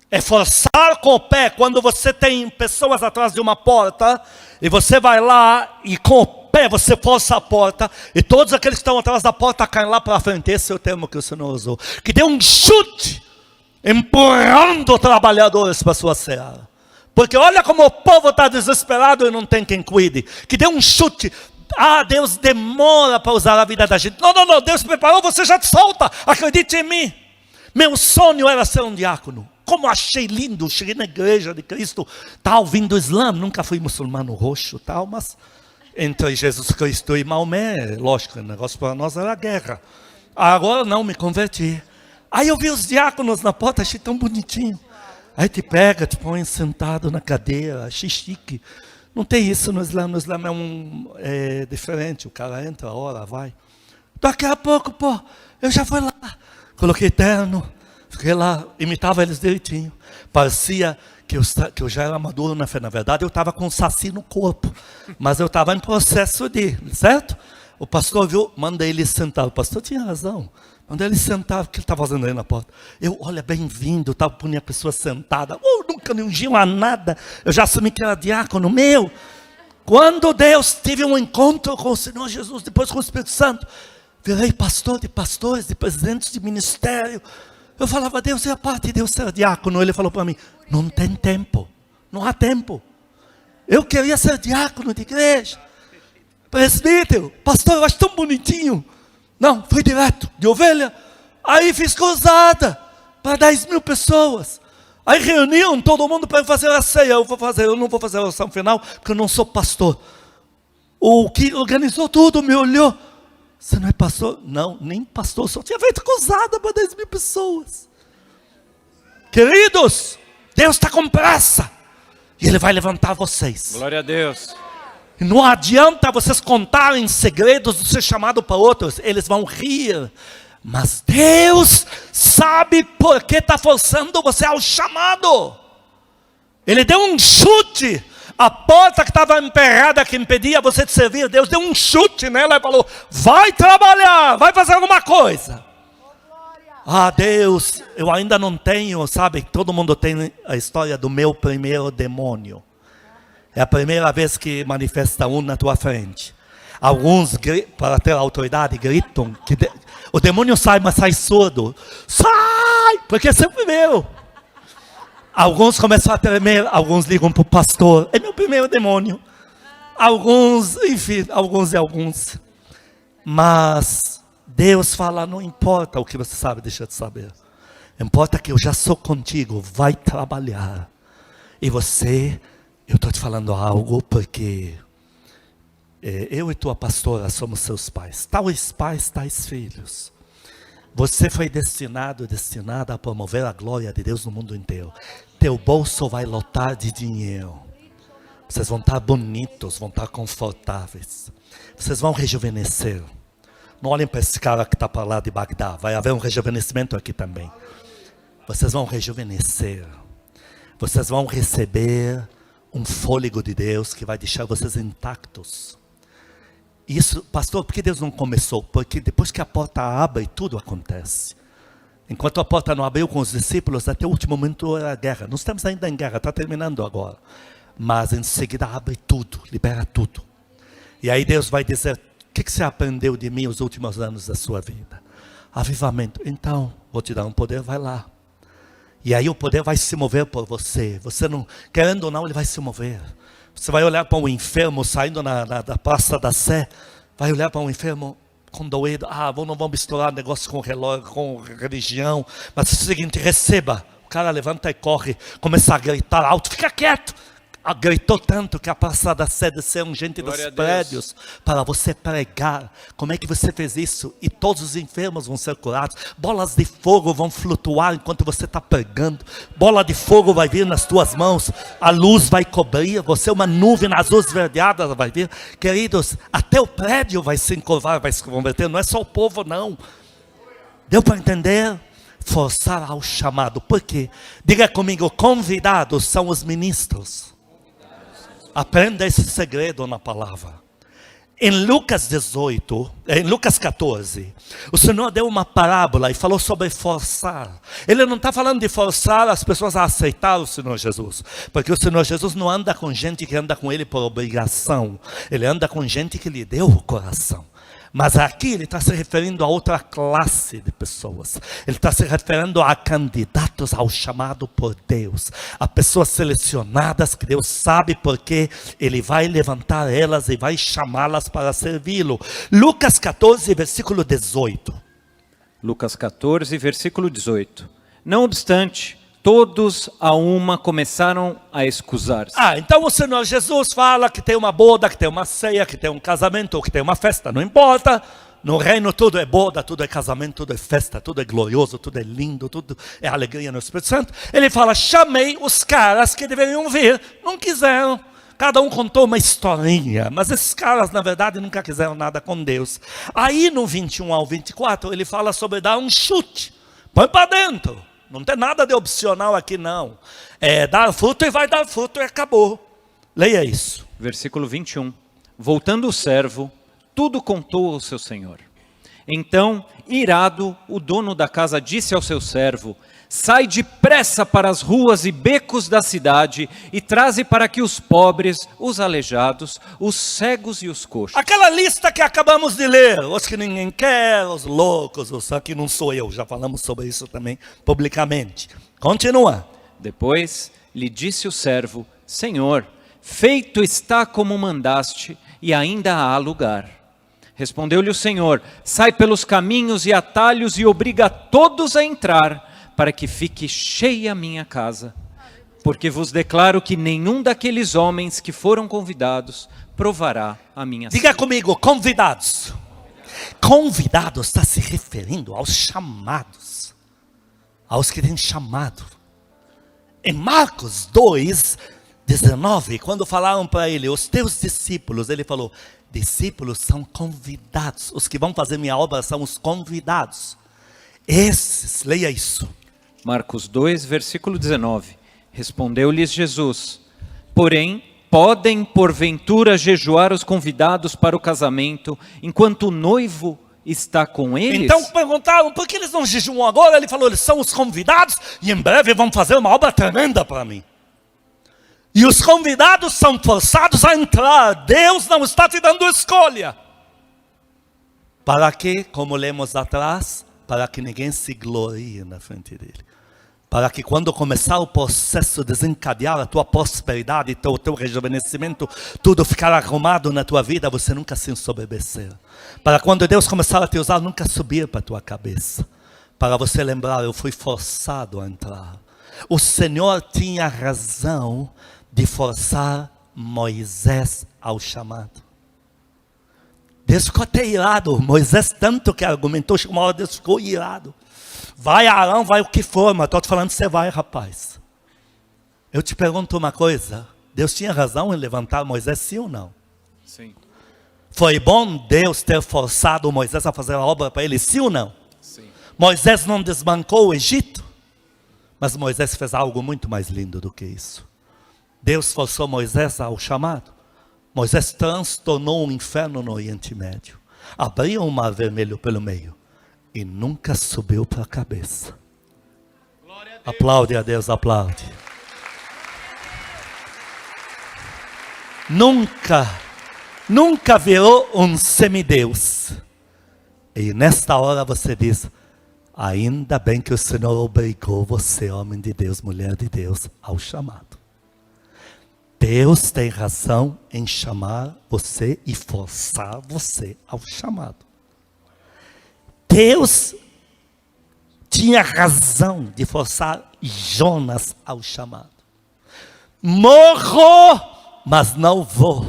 Speaker 1: É forçar com o pé. Quando você tem pessoas atrás de uma porta, e você vai lá e com o pé você força a porta, e todos aqueles que estão atrás da porta caem lá para frente. Esse é o termo que o Senhor usou. Que dê um chute, empurrando trabalhadores para a sua seara. Porque olha como o povo está desesperado e não tem quem cuide. Que dê um chute. Ah, Deus demora para usar a vida da gente. Não, Deus preparou, você já te solta. Acredite em mim. Meu sonho era ser um diácono. Como achei lindo, cheguei na igreja de Cristo, tal, vim do Islã, nunca fui muçulmano roxo, tal, mas entre Jesus Cristo e Maomé, lógico, o negócio para nós era guerra. Agora não, me converti. Aí eu vi os diáconos na porta, achei tão bonitinho. Aí te pega, te põe sentado na cadeira, achei chique. Não tem isso no Islã é diferente, o cara entra, ora, vai. Daqui a pouco, eu já fui lá, coloquei terno, fiquei lá, imitava eles direitinho. Parecia que eu já era maduro na fé. Na verdade, eu estava com um saci no corpo, mas eu estava em processo certo? O pastor viu, manda ele sentar. O pastor tinha razão. Manda ele sentar, o que ele está fazendo aí na porta? Olha, bem-vindo, tal, punha a pessoa sentada. Nunca me ungiam a nada. Eu já assumi que era diácono meu. Quando Deus teve um encontro com o Senhor Jesus, depois com o Espírito Santo, virei pastor de pastores, de presidentes de ministério. Eu falava, Deus é a parte de Deus ser diácono. Ele falou para mim, não tem tempo, não há tempo. Eu queria ser diácono de igreja, presbítero, pastor, eu acho tão bonitinho. Não, fui direto, de ovelha. Aí fiz cruzada para 10 mil pessoas. Aí reuniam todo mundo para fazer a ceia. Eu não vou fazer a oração final, porque eu não sou pastor. O que organizou tudo me olhou. Você não é pastor? Não, nem pastor, só tinha feito cruzada para 10 mil pessoas. Queridos, Deus está com pressa. E Ele vai levantar vocês.
Speaker 2: Glória a Deus.
Speaker 1: Não adianta vocês contarem segredos do ser chamado para outros. Eles vão rir. Mas Deus sabe por que está forçando você ao chamado. Ele deu um chute. A porta que estava emperrada, que impedia você de servir, Deus deu um chute nela e falou, vai trabalhar, vai fazer alguma coisa. Ah, Deus, eu ainda não tenho, sabe, todo mundo tem a história do meu primeiro demônio. É a primeira vez que manifesta um na tua frente. Alguns, para ter autoridade, gritam, o demônio sai, mas sai surdo. Sai, porque é seu primeiro. Alguns começam a tremer, alguns ligam para o pastor, é meu primeiro demônio. Alguns, enfim, alguns. Mas Deus fala, não importa o que você sabe, deixa de saber. Importa que eu já sou contigo, vai trabalhar. E você, eu estou te falando algo porque eu e tua pastora somos seus pais. Tais pais, tais filhos. Você foi destinada a promover a glória de Deus no mundo inteiro. Teu bolso vai lotar de dinheiro. Vocês vão estar bonitos, vão estar confortáveis. Vocês vão rejuvenescer. Não olhem para esse cara que está para lá de Bagdá. Vai haver um rejuvenescimento aqui também. Vocês vão rejuvenescer. Vocês vão receber um fôlego de Deus que vai deixar vocês intactos. Isso, pastor, por que Deus não começou? Porque depois que a porta abre, tudo acontece. Enquanto a porta não abriu com os discípulos, até o último momento era a guerra. Nós estamos ainda em guerra, está terminando agora. Mas em seguida abre tudo, libera tudo. E aí Deus vai dizer, o que você aprendeu de mim os últimos anos da sua vida? avivamento. Então, vou te dar um poder, vai lá. E aí o poder vai se mover por você. Você não, querendo ou não, ele vai se mover. Você vai olhar para um enfermo saindo da Praça da Sé, vai olhar para um enfermo com doído. Não vamos misturar negócio com relógio, com religião. Mas é o seguinte, receba. O cara levanta e corre, começa a gritar alto, fica quieto. Gritou tanto que a Praça da Sé desceram gente dos prédios para você pregar. Como é que você fez isso? E todos os enfermos vão ser curados. Bolas de fogo vão flutuar enquanto você está pregando. Bola de fogo vai vir nas tuas mãos. A luz vai cobrir você. Uma nuvem azul esverdeada vai vir. Queridos, até o prédio vai se encurvar, vai se converter. Não é só o povo, não. Deu para entender? Forçar ao chamado. Por quê? Diga comigo, convidados são os ministros. Aprenda esse segredo na palavra. Em Lucas 14, o Senhor deu uma parábola e falou sobre forçar. Ele não está falando de forçar as pessoas a aceitar o Senhor Jesus. Porque o Senhor Jesus não anda com gente que anda com Ele por obrigação. Ele anda com gente que lhe deu o coração. Mas aqui ele está se referindo a outra classe de pessoas. Ele está se referindo a candidatos ao chamado por Deus. A pessoas selecionadas que Deus sabe porque Ele vai levantar elas e vai chamá-las para servi-lo. Lucas 14, versículo 18.
Speaker 2: Lucas 14, versículo 18. Não obstante, todos a uma começaram a escusar-se.
Speaker 1: Então o Senhor Jesus fala que tem uma boda, que tem uma ceia, que tem um casamento, ou que tem uma festa, não importa. No reino tudo é boda, tudo é casamento, tudo é festa, tudo é glorioso, tudo é lindo, tudo é alegria no Espírito Santo. Ele fala, chamei os caras que deveriam vir, não quiseram. Cada um contou uma historinha, mas esses caras na verdade nunca quiseram nada com Deus. Aí no 21 ao 24 ele fala sobre dar um chute, põe para dentro. Não tem nada de opcional aqui não. É dar fruto e vai dar fruto e acabou. Leia isso.
Speaker 2: Versículo 21. Voltando o servo, tudo contou ao seu senhor. Então, irado, o dono da casa disse ao seu servo, sai depressa para as ruas e becos da cidade e traze para aqui os pobres, os aleijados, os cegos e os coxos.
Speaker 1: Aquela lista que acabamos de ler, os que ninguém quer, os loucos, os aqui não sou eu, já falamos sobre isso também publicamente. Continua.
Speaker 2: Depois lhe disse o servo, Senhor, feito está como mandaste e ainda há lugar. Respondeu-lhe o Senhor, sai pelos caminhos e atalhos e obriga todos a entrar, para que fique cheia a minha casa. Porque vos declaro que nenhum daqueles homens que foram convidados provará a minha
Speaker 1: ceia. Diga comigo, convidados. Convidados está se referindo aos chamados. Aos que têm chamado. Em Marcos 2, 19, quando falaram para ele, os teus discípulos, ele falou, discípulos são convidados. Os que vão fazer minha obra são os convidados. Esses, leia isso.
Speaker 2: Marcos 2, versículo 19. Respondeu-lhes Jesus, porém, podem porventura jejuar os convidados para o casamento, enquanto o noivo está com eles?
Speaker 1: Então perguntaram, por que eles não jejuam agora? Ele falou, eles são os convidados e em breve vão fazer uma obra tremenda para mim. E os convidados são forçados a entrar. Deus não está te dando escolha. Para que, como lemos atrás, para que ninguém se glorie na frente dele. Para que quando começar o processo de desencadear a tua prosperidade, o teu rejuvenescimento, tudo ficar arrumado na tua vida, você nunca se ensoberbecer. Para quando Deus começar a te usar, nunca subir para a tua cabeça. Para você lembrar, eu fui forçado a entrar. O Senhor tinha razão de forçar Moisés ao chamado. Deus ficou até irado. Moisés tanto que argumentou, uma hora Deus ficou irado. Vai Arão, vai o que for, mas estou te falando que você vai, rapaz. Eu te pergunto uma coisa. Deus tinha razão em levantar Moisés, sim ou não?
Speaker 2: Sim.
Speaker 1: Foi bom Deus ter forçado Moisés a fazer a obra para ele, sim ou não?
Speaker 2: Sim.
Speaker 1: Moisés não desbancou o Egito, mas Moisés fez algo muito mais lindo do que isso. Deus forçou Moisés ao chamado. Moisés transtornou um inferno no Oriente Médio. Abriu um mar vermelho pelo meio. E nunca subiu para a cabeça. Aplaude a Deus, aplaude. Nunca virou um semideus. E nesta hora você diz, ainda bem que o Senhor obrigou você, homem de Deus, mulher de Deus, ao chamado. Deus tem razão em chamar você e forçar você ao chamado. Deus tinha razão de forçar Jonas ao chamado. Morro, mas não vou.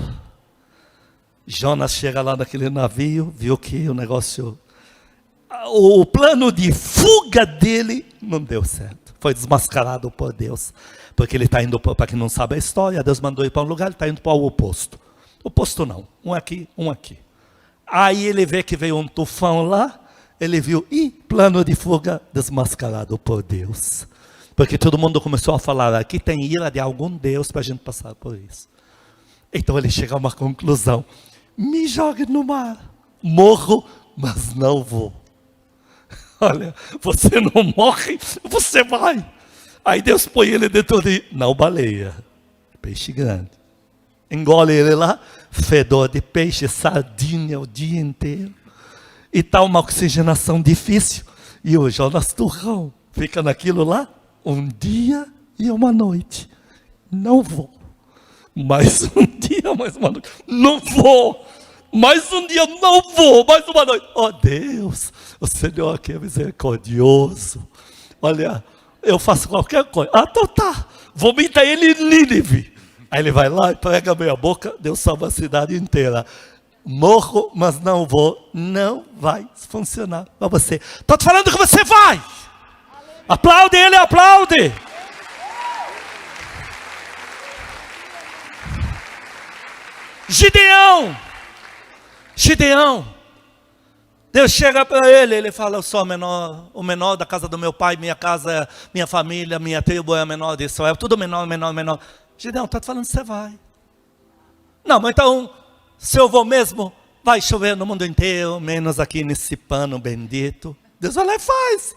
Speaker 1: Jonas chega lá naquele navio, viu que o negócio, o plano de fuga dele não deu certo. Foi desmascarado por Deus. Porque ele está indo, para quem não sabe a história, Deus mandou ir para um lugar, ele está indo para o oposto. Oposto não, um aqui, um aqui. Aí ele vê que veio um tufão lá, ele viu, plano de fuga desmascarado por Deus. Porque todo mundo começou a falar, aqui tem ira de algum Deus para a gente passar por isso. Então ele chega a uma conclusão, me jogue no mar, morro, mas não vou. Olha, você não morre, você vai. Aí Deus põe ele dentro de, não baleia, peixe grande. Engole ele lá, fedor de peixe, sardinha o dia inteiro. E está uma oxigenação difícil. E o Jonas Turrão fica naquilo lá, um dia e uma noite. Não vou. Mais um dia, mais uma noite. Não vou. Mais um dia, não vou. Mais uma noite. Oh Deus, o Senhor aqui é misericordioso. Olha, eu faço qualquer coisa. Então tá. Vomita ele em Nínive. Aí ele vai lá e prega a meia boca, Deus salva a cidade inteira. Morro, mas não vou. Não vai funcionar para você. Estou te falando que você vai. Aplaude ele, aplaude. Gideão. Deus chega para ele, ele fala, eu sou o menor da casa do meu pai, minha casa, minha família, minha tribo é a menor de Israel, tudo menor. Gideão, está te falando que você vai. Não, mas então, se eu vou mesmo, vai chover no mundo inteiro, menos aqui nesse pano bendito. Deus vai lá e faz.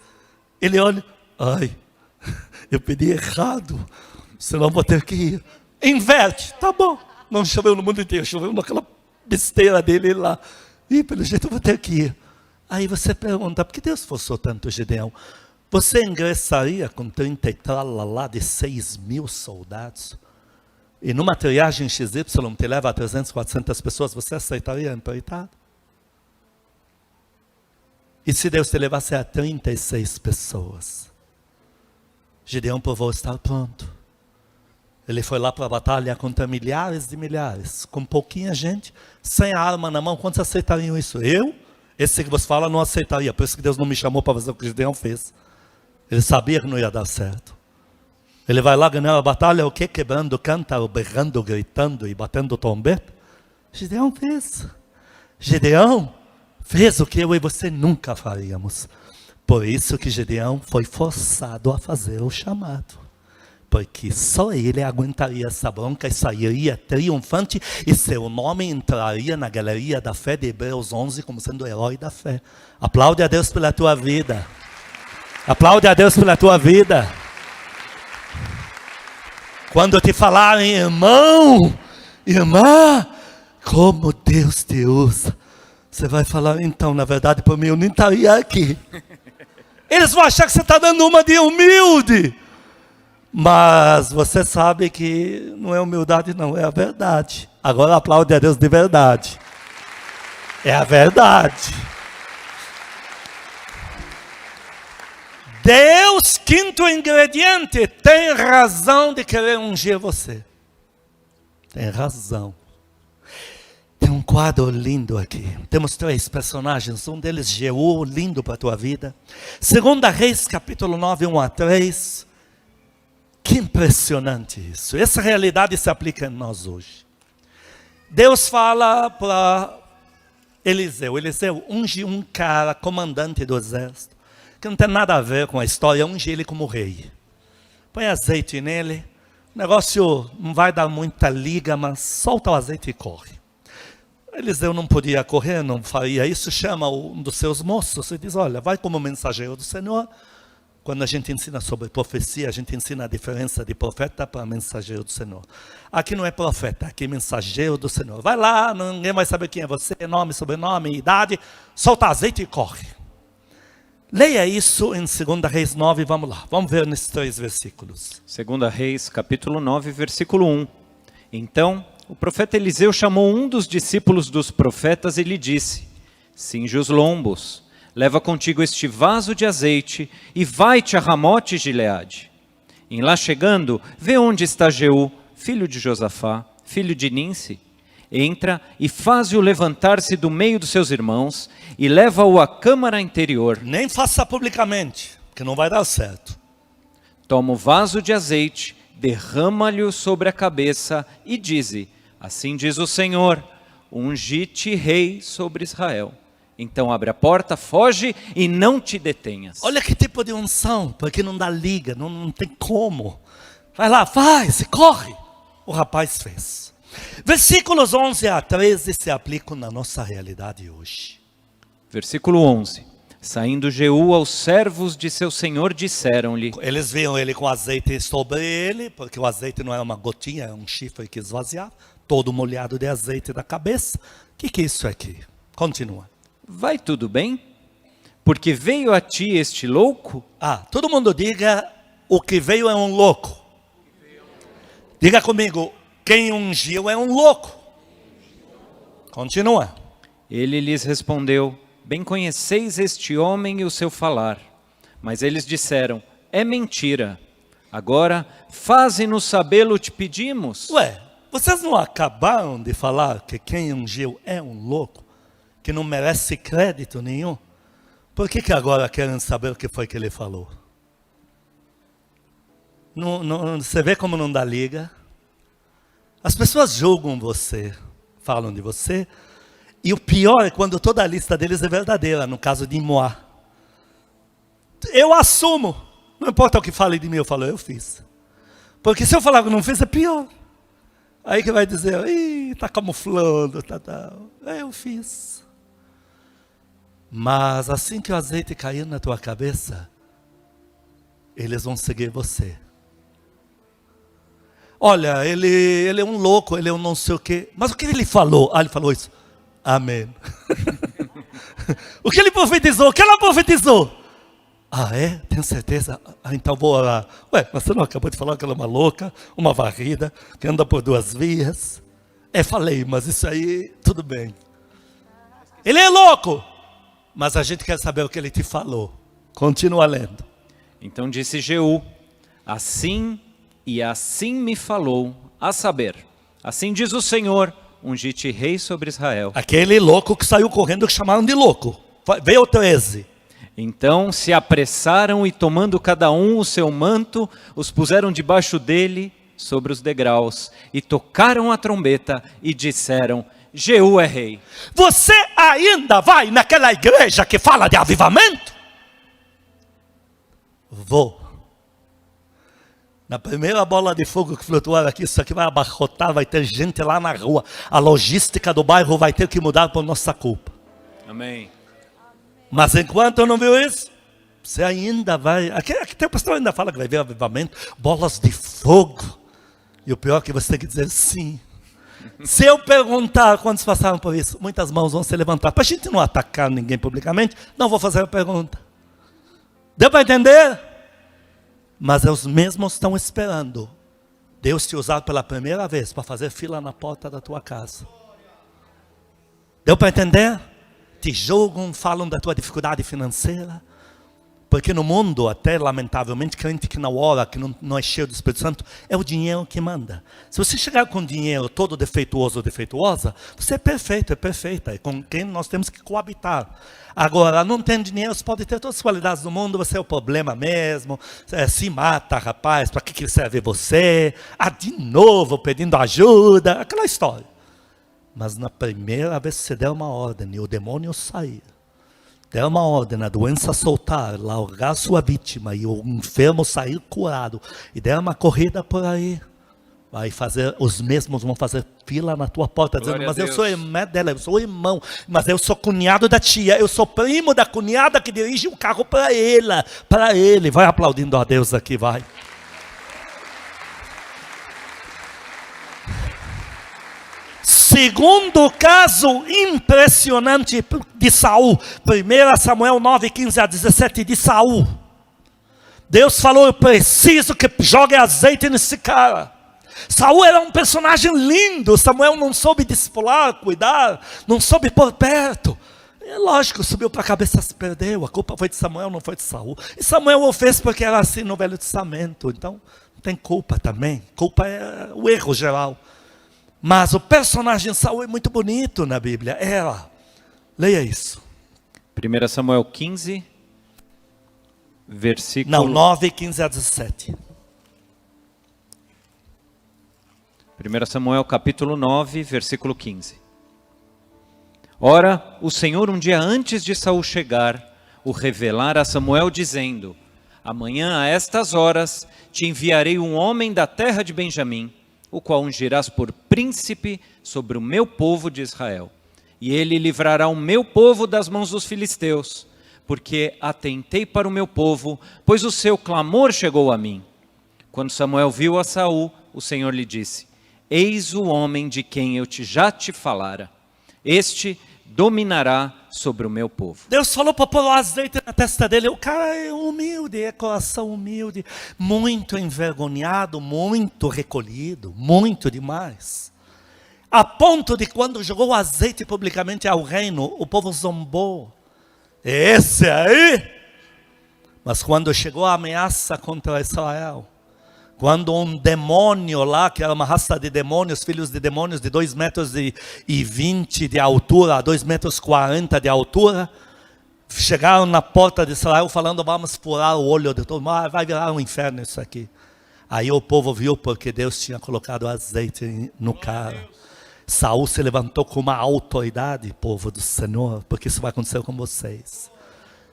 Speaker 1: Ele olha, ai, eu pedi errado, senão vou ter que ir. Inverte, tá bom. Não choveu no mundo inteiro, choveu naquela besteira dele lá. E pelo jeito eu vou ter que ir. Aí você pergunta, por que Deus forçou tanto Gideão? Você ingressaria com 30 e tralalá de 6.000 soldados? E numa triagem XY te leva a 300, 400 pessoas, você aceitaria empreitado? E se Deus te levasse a 36 pessoas? Gideão provou estar pronto. Ele foi lá para a batalha contra milhares de milhares, com pouquinha gente, sem a arma na mão. Quantos aceitariam isso? Eu? Esse que você fala não aceitaria, por isso que Deus não me chamou para fazer o que Gideão fez. Ele sabia que não ia dar certo. Ele vai lá ganhar a batalha, o quê? Quebrando cântaro, berrando, gritando e batendo trombeta. Gideão fez o que eu e você nunca faríamos. Por isso que Gideão foi forçado a fazer o chamado. Porque só ele aguentaria essa bronca e sairia triunfante, e seu nome entraria na galeria da fé de Hebreus 11 como sendo o herói da fé. Aplaude a Deus pela tua vida. Aplaude a Deus pela tua vida. Quando te falarem, irmão, irmã, como Deus te usa, você vai falar, então, na verdade, por mim, eu nem estaria aqui. Eles vão achar que você está dando uma de humilde. Mas você sabe que não é humildade não, é a verdade. Agora aplaude a Deus de verdade. É a verdade. Deus, quinto ingrediente, tem razão de querer ungir você. Tem razão. Tem um quadro lindo aqui. Temos 3 personagens, um deles Jeú, lindo para a tua vida. 2 Reis, capítulo 9, 1-3. Que impressionante isso. Essa realidade se aplica em nós hoje. Deus fala para Eliseu. Eliseu unge um cara, comandante do exército, que não tem nada a ver com a história, unge ele como rei. Põe azeite nele. O negócio não vai dar muita liga, mas solta o azeite e corre. Eliseu não podia correr, não faria isso. Chama um dos seus moços e diz, olha, vai como mensageiro do Senhor. quando a gente ensina sobre profecia, a gente ensina a diferença de profeta para mensageiro do Senhor. Aqui não é profeta, aqui é mensageiro do Senhor. Vai lá, ninguém vai saber quem é você, nome, sobrenome, idade, solta azeite e corre. Leia isso em 2 Reis 9, vamos lá. Vamos ver nesses 3 versículos.
Speaker 2: 2 Reis, capítulo 9, versículo 1. Então, o profeta Eliseu chamou um dos discípulos dos profetas e lhe disse: cinge os lombos, leva contigo este vaso de azeite e vai-te a Ramote Gileade. Em lá chegando, vê onde está Jeú, filho de Josafá, filho de Ninsi. Entra e faz-o levantar-se do meio dos seus irmãos e leva-o à câmara interior.
Speaker 1: Nem faça publicamente, que não vai dar certo.
Speaker 2: Toma o vaso de azeite, derrama-lhe sobre a cabeça e dize: assim diz o Senhor, ungi-te rei sobre Israel. Então abre a porta, foge e não te detenhas.
Speaker 1: Olha que tipo de unção, porque não dá liga, não tem como. Vai lá, faz, corre. O rapaz fez. Versículos 11 a 13 se aplicam na nossa realidade hoje.
Speaker 2: Versículo 11. Saindo Jeú aos servos de seu senhor, disseram-lhe.
Speaker 1: Eles viam ele com azeite sobre ele, porque o azeite não é uma gotinha, é um chifre que esvaziava, todo molhado de azeite da cabeça. O que é isso aqui? Continua.
Speaker 2: Vai tudo bem? Porque veio a ti este louco?
Speaker 1: Todo mundo diga, o que veio é um louco. Diga comigo, quem ungiu é um louco. Continua.
Speaker 2: Ele lhes respondeu: bem conheceis este homem e o seu falar. Mas eles disseram: é mentira. Agora, faze-nos sabê-lo, te pedimos.
Speaker 1: Vocês não acabaram de falar que quem ungiu é um louco, que não merece crédito nenhum? Por que agora querem saber o que foi que ele falou? Você vê como não dá liga? As pessoas julgam você, falam de você, e o pior é quando toda a lista deles é verdadeira, no caso de Moá. Eu assumo, não importa o que falem de mim, eu falo, eu fiz. Porque se eu falar que não fiz, é pior. Aí que vai dizer, está camuflando, eu fiz. Mas assim que o azeite cair na tua cabeça, eles vão seguir você. Olha, ele é um louco, ele é um não sei o quê. Mas o que ele falou? Ele falou isso. Amém. O que ele profetizou? O que ela profetizou? É? Tem certeza? Então vou orar. Mas você não acabou de falar que ela é uma louca, uma varrida, que anda por 2 vias? Falei, mas isso aí, tudo bem. Ele é louco, mas a gente quer saber o que ele te falou. Continua lendo.
Speaker 2: Então disse Jeú: assim me falou, a saber, assim diz o Senhor, ungi-te rei sobre Israel.
Speaker 1: Aquele louco que saiu correndo, que chamaram de louco. Veio o 13.
Speaker 2: Então se apressaram e tomando cada um o seu manto, os puseram debaixo dele sobre os degraus e tocaram a trombeta e disseram: Jeú é rei.
Speaker 1: Você ainda vai naquela igreja que fala de avivamento? Vou. Na primeira bola de fogo que flutuar aqui, isso aqui vai abarrotar, vai ter gente lá na rua. A logística do bairro vai ter que mudar por nossa culpa.
Speaker 2: Amém.
Speaker 1: Mas enquanto eu não viu isso, você ainda vai... Aqui tem o pastor ainda fala que vai ver avivamento, bolas de fogo. E o pior é que você tem que dizer sim. Se eu perguntar quantos passaram por isso, muitas mãos vão se levantar. Para a gente não atacar ninguém publicamente, não vou fazer a pergunta. Deu para entender? Mas os mesmos estão esperando Deus te usar pela primeira vez para fazer fila na porta da tua casa. Deu para entender? Te julgam, falam da tua dificuldade financeira. Porque no mundo, até lamentavelmente, crente que não ora, que não é cheio do Espírito Santo, é o dinheiro que manda. Se você chegar com dinheiro todo defeituoso ou defeituosa, você é perfeito, é perfeita, é com quem nós temos que coabitar. Agora, não tem dinheiro, você pode ter todas as qualidades do mundo, você é o problema mesmo, se mata, rapaz, para que serve você? De novo, pedindo ajuda, aquela história. Mas na primeira vez que você der uma ordem e o demônio sair, der uma ordem, a doença soltar, largar sua vítima e o enfermo sair curado, e der uma corrida por aí, Os mesmos vão fazer fila na tua porta, dizendo,
Speaker 2: Glória
Speaker 1: mas
Speaker 2: a
Speaker 1: eu
Speaker 2: Deus.
Speaker 1: sou irmã dela, eu sou irmão, mas eu sou cunhado da tia, eu sou primo da cunhada que dirige o carro para ela, para ele. Vai aplaudindo a Deus aqui, vai. Segundo caso impressionante de Saul, 1 Samuel 9, 15 a 17 de Saul. Deus falou, eu preciso que jogue azeite nesse cara. Saul era um personagem lindo, Samuel não soube discipular, cuidar, não soube por perto. É lógico, subiu para a cabeça, se perdeu, a culpa foi de Samuel, não foi de Saul. E Samuel o fez porque era assim no Velho Testamento, então tem culpa também, culpa é o erro geral. Mas o personagem Saul é muito bonito na Bíblia, leia isso.
Speaker 2: 1 Samuel 15, versículo...
Speaker 1: Não, 9, 15 a 17.
Speaker 2: 1 Samuel capítulo 9, versículo 15. Ora, o Senhor um dia antes de Saul chegar, o revelara a Samuel dizendo, amanhã a estas horas te enviarei um homem da terra de Benjamim, o qual ungirás por príncipe sobre o meu povo de Israel. E ele livrará o meu povo das mãos dos filisteus, porque atentei para o meu povo, pois o seu clamor chegou a mim. Quando Samuel viu a Saul, o Senhor lhe disse, eis o homem de quem eu já te falara. Este dominará sobre o meu povo.
Speaker 1: Deus falou para pôr o azeite na testa dele. O cara é humilde, é coração humilde, muito envergonhado, muito recolhido, muito demais. A ponto de quando jogou o azeite publicamente ao reino, o povo zombou. Esse aí? Mas quando chegou a ameaça contra Israel, quando um demônio lá, que era uma raça de demônios, filhos de demônios de 2,20 metros de altura, 2,40 metros de altura, chegaram na porta de Israel falando, vamos furar o olho de todo mundo, vai virar um inferno isso aqui. Aí o povo viu porque Deus tinha colocado azeite no cara. Saul se levantou com uma autoridade, povo do Senhor, porque isso vai acontecer com vocês.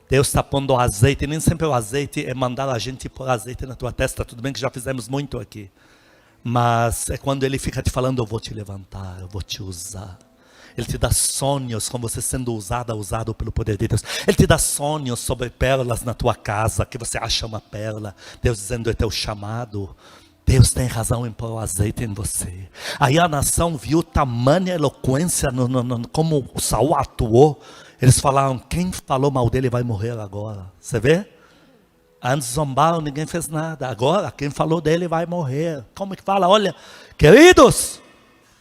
Speaker 1: Deus está pondo azeite, e nem sempre o azeite é mandar a gente pôr azeite na tua testa, tudo bem que já fizemos muito aqui. Mas é quando Ele fica te falando, eu vou te levantar, eu vou te usar. Ele te dá sonhos com você sendo usado pelo poder de Deus. Ele te dá sonhos sobre pérolas na tua casa, que você acha uma pérola. Deus dizendo, é teu chamado. Deus tem razão em pôr o azeite em você. Aí a nação viu tamanha eloquência como o Saul atuou. Eles falaram, quem falou mal dele vai morrer agora. Você vê? Antes zombaram, ninguém fez nada. Agora, quem falou dele vai morrer. Como que fala? Olha, queridos,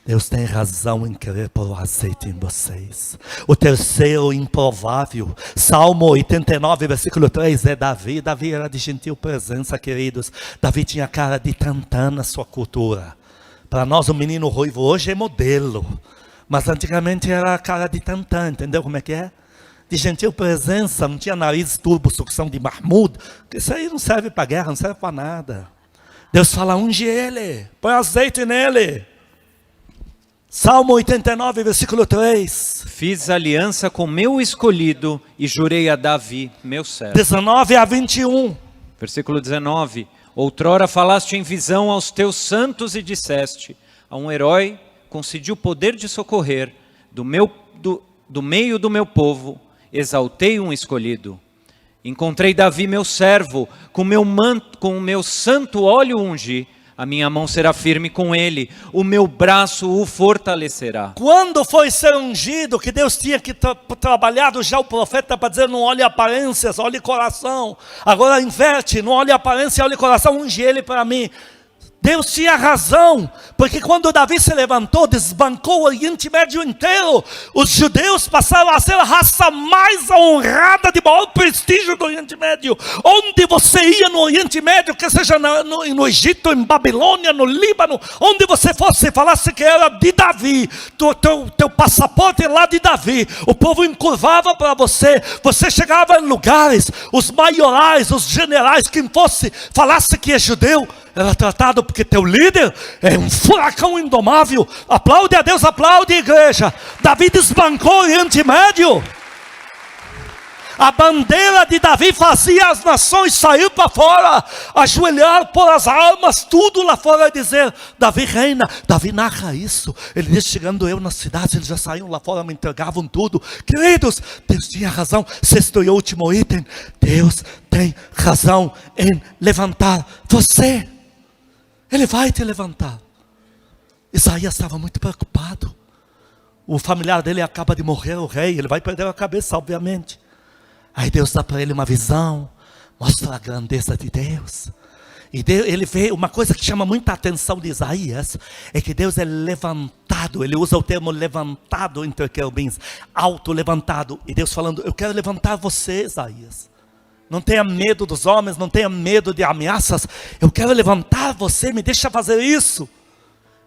Speaker 1: Deus tem razão em querer pôr o azeite em vocês. O terceiro improvável, Salmo 89, versículo 3, é Davi. Davi era de gentil presença, queridos. Davi tinha cara de tantã na sua cultura. Para nós, o menino ruivo hoje é modelo. Mas antigamente era cara de tantã, entendeu como é que é? De gentil presença, não tinha nariz turbo, sucção de marmudo. Isso aí não serve para guerra, não serve para nada. Deus fala, unge ele, põe azeite nele. Salmo 89, versículo 3.
Speaker 2: Fiz aliança com meu escolhido e jurei a Davi, meu servo.
Speaker 1: 19 a 21.
Speaker 2: Versículo 19. Outrora falaste em visão aos teus santos e disseste, a um herói concedi o poder de socorrer, do meio do meu povo, exaltei um escolhido. Encontrei Davi, meu servo, com o meu santo óleo ungi, a minha mão será firme com ele, o meu braço o fortalecerá.
Speaker 1: Quando foi ser ungido, que Deus tinha que trabalhado já o profeta para dizer, não olhe aparências, olhe coração. Agora inverte, não olhe aparência, olhe coração, unge ele para mim. Deus tinha razão, porque quando Davi se levantou, desbancou o Oriente Médio inteiro, os judeus passaram a ser a raça mais honrada, de maior prestígio do Oriente Médio. Onde você ia no Oriente Médio, que seja no Egito, em Babilônia, no Líbano, onde você fosse, falasse que era de Davi, teu passaporte é lá de Davi, o povo encurvava para você, você chegava em lugares, os maiorais, os generais, quem fosse, falasse que é judeu, era tratado porque teu líder é um furacão indomável. Aplaude a Deus, aplaude a igreja. Davi desbancou o Oriente Médio. A bandeira de Davi fazia as nações sair para fora, ajoelhar por as armas, tudo lá fora e dizer, Davi reina. Davi narra isso. Ele diz, chegando eu na cidade, eles já saíam lá fora, me entregavam tudo. Queridos, Deus tinha razão. Sexto e último item, Deus tem razão em levantar você. Ele vai te levantar. Isaías estava muito preocupado. O familiar dele acaba de morrer, o rei, ele vai perder a cabeça, obviamente. Aí Deus dá para ele uma visão, mostra a grandeza de Deus. E ele vê uma coisa que chama muita atenção de Isaías, é que Deus é levantado, ele usa o termo levantado entre querubins, alto, levantado. E Deus falando, eu quero levantar você, Isaías. Não tenha medo dos homens, não tenha medo de ameaças. Eu quero levantar você, me deixa fazer isso.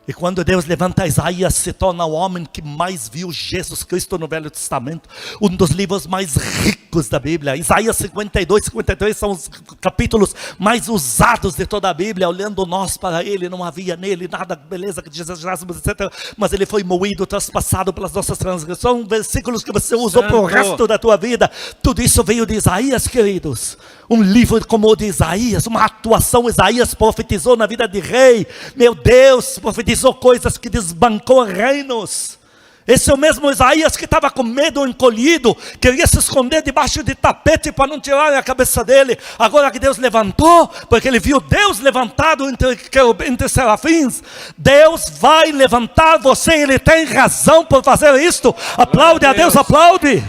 Speaker 1: E quando Deus levanta Isaías, se torna o homem que mais viu Jesus Cristo no Velho Testamento. Um dos livros mais ricos da Bíblia. Isaías 52, 53 são os capítulos mais usados de toda a Bíblia. Olhando nós para ele, não havia nele nada, beleza, que desejásemos, etc. Mas ele foi moído, traspassado pelas nossas transgressões. São versículos que você usou para o resto da tua vida. Tudo isso veio de Isaías, queridos. Um livro como o de Isaías, uma atuação. Isaías profetizou na vida de rei. Meu Deus, profetizou coisas que desbancou reinos. Esse é o mesmo Isaías que estava com medo, encolhido, queria se esconder debaixo de tapete para não tirar a cabeça dele. Agora que Deus levantou, porque ele viu Deus levantado entre serafins, Deus vai levantar você, ele tem razão por fazer isto. Aplaude a Deus, aplaude.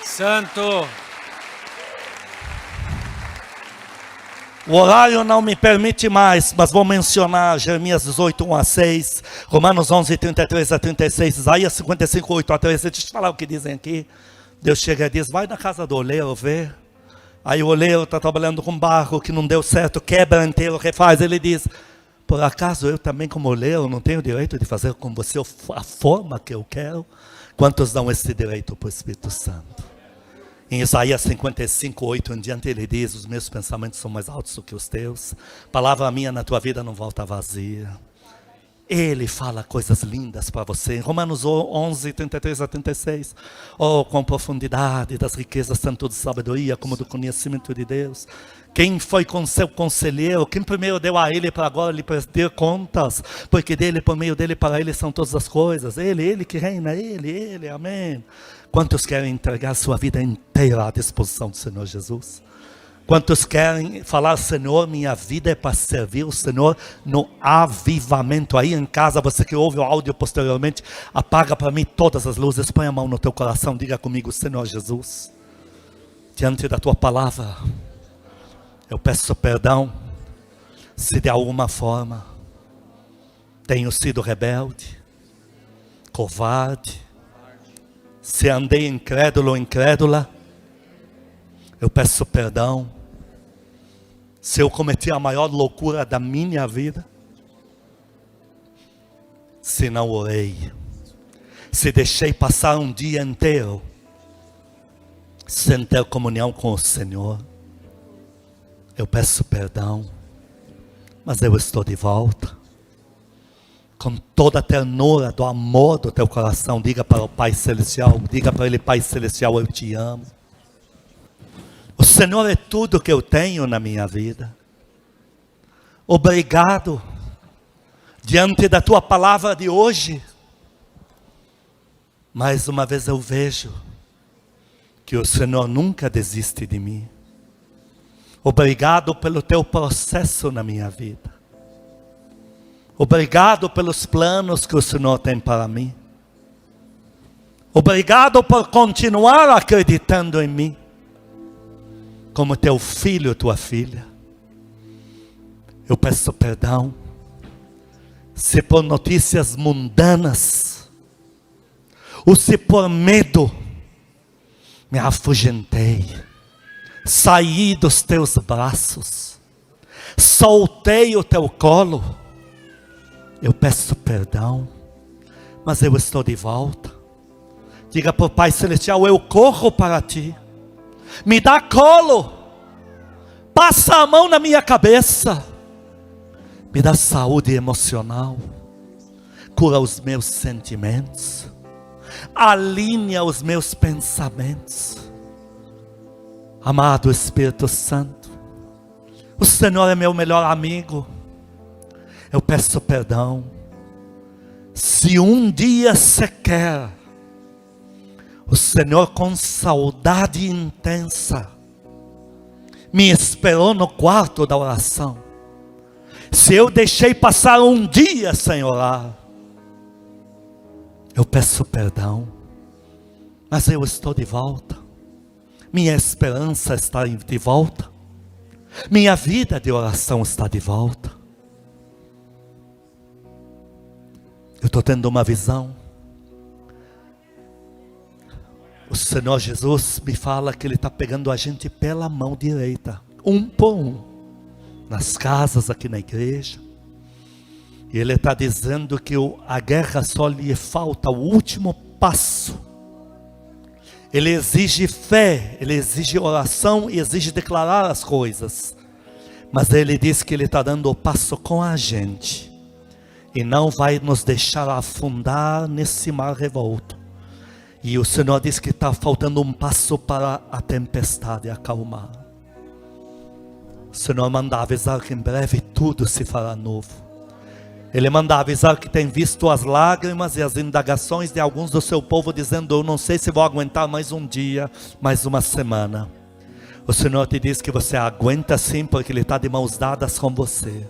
Speaker 2: Santo.
Speaker 1: O horário não me permite mais, mas vou mencionar Jeremias 18, 1 a 6, Romanos 11, 33 a 36, Isaías 55, 8 a 13. Deixa eu te falar o que dizem aqui. Deus chega e diz, vai na casa do oleiro ver. Aí o oleiro está trabalhando com barro que não deu certo, quebra inteiro, refaz. Ele diz, por acaso eu também como oleiro não tenho direito de fazer com você a forma que eu quero? Quantos dão esse direito para o Espírito Santo? Em Isaías 55, 8 em diante, ele diz, os meus pensamentos são mais altos do que os teus. Palavra minha na tua vida não volta vazia. Ele fala coisas lindas para você. Em Romanos 11, 33 a 36. Oh, com profundidade das riquezas, tanto de sabedoria como do conhecimento de Deus. Quem foi com seu conselheiro? Quem primeiro deu a ele para agora lhe prestar contas? Porque dele, por meio dele, para ele são todas as coisas. Ele que reina, ele, amém. Quantos querem entregar sua vida inteira à disposição do Senhor Jesus? Quantos querem falar, Senhor, minha vida é para servir o Senhor no avivamento? Aí em casa, você que ouve o áudio posteriormente, apaga para mim todas as luzes, põe a mão no teu coração, diga comigo, Senhor Jesus, diante da tua palavra, eu peço perdão, se de alguma forma tenho sido rebelde, covarde, se andei incrédulo ou incrédula, eu peço perdão. Se eu cometi a maior loucura da minha vida, se não orei, se deixei passar um dia inteiro sem ter comunhão com o Senhor, eu peço perdão, mas eu estou de volta. Com toda a ternura do amor do teu coração, diga para o Pai Celestial, diga para Ele, Pai Celestial, eu te amo. O Senhor é tudo que eu tenho na minha vida. Obrigado, diante da tua palavra de hoje. Mais uma vez eu vejo que o Senhor nunca desiste de mim. Obrigado pelo teu processo na minha vida. Obrigado pelos planos que o Senhor tem para mim. Obrigado por continuar acreditando em mim. Como teu filho, tua filha. Eu peço perdão. Se por notícias mundanas, ou se por medo, me afugentei. Saí dos teus braços. Soltei o teu colo. Eu peço perdão, mas eu estou de volta. Diga para o Pai Celestial, eu corro para ti. Me dá colo. Passa a mão na minha cabeça. Me dá saúde emocional. Cura os meus sentimentos. Alinha os meus pensamentos. Amado Espírito Santo, o Senhor é meu melhor amigo. Eu peço perdão. Se um dia sequer o Senhor, com saudade intensa, me esperou no quarto da oração, se eu deixei passar um dia sem orar, eu peço perdão. Mas eu estou de volta. Minha esperança está de volta. Minha vida de oração está de volta. Eu estou tendo uma visão. O Senhor Jesus me fala que Ele está pegando a gente pela mão direita, um por um, nas casas aqui na igreja. E Ele está dizendo que a guerra só lhe falta o último passo. Ele exige fé, Ele exige oração e exige declarar as coisas. Mas Ele diz que Ele está dando o passo com a gente. E não vai nos deixar afundar nesse mar revolto. E o Senhor diz que está faltando um passo para a tempestade acalmar. O Senhor manda avisar que em breve tudo se fará novo. Ele manda avisar que tem visto as lágrimas e as indagações de alguns do seu povo, dizendo: eu não sei se vou aguentar mais um dia, mais uma semana. O Senhor te diz que você aguenta sim, porque Ele está de mãos dadas com você.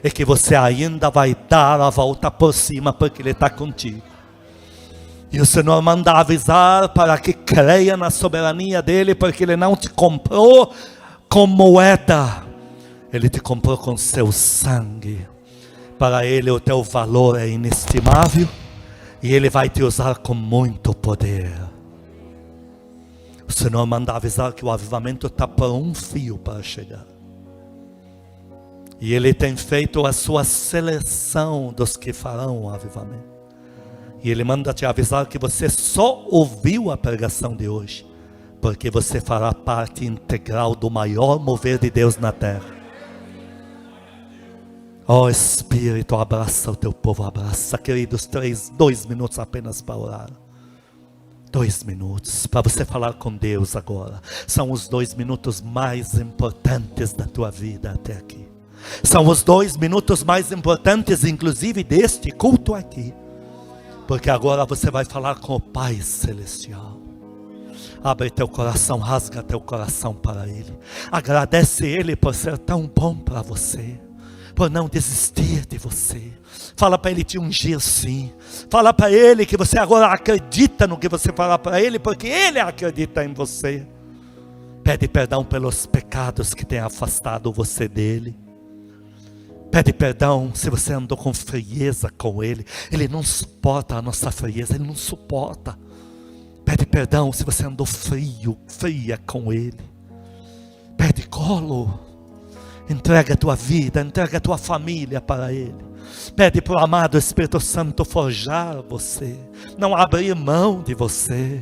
Speaker 1: E que você ainda vai dar a volta por cima, porque Ele está contigo. E o Senhor manda avisar para que creia na soberania dEle, porque Ele não te comprou com moeda. Ele te comprou com seu sangue. Para Ele o teu valor é inestimável. E Ele vai te usar com muito poder. O Senhor manda avisar que o avivamento está por um fio para chegar. E Ele tem feito a sua seleção dos que farão o avivamento. E Ele manda te avisar que você só ouviu a pregação de hoje, porque você fará parte integral do maior mover de Deus na terra. Ó Espírito, abraça o teu povo, abraça. Queridos, 2 minutos apenas para orar. 2 minutos para você falar com Deus agora. São os 2 minutos mais importantes da tua vida até aqui. São os 2 minutos mais importantes, inclusive, deste culto aqui. Porque agora você vai falar com o Pai Celestial. Abre teu coração, rasga teu coração para Ele. Agradece Ele por ser tão bom para você, por não desistir de você. Fala para Ele te ungir sim. Fala para Ele que você agora acredita no que você falar para Ele, porque Ele acredita em você. Pede perdão pelos pecados que têm afastado você dEle. Pede perdão se você andou com frieza com Ele. Ele não suporta a nossa frieza, Ele não suporta. Pede perdão se você andou fria com Ele. Pede colo. Entrega a tua vida, entrega a tua família para Ele. Pede para o amado Espírito Santo forjar você, não abrir mão de você.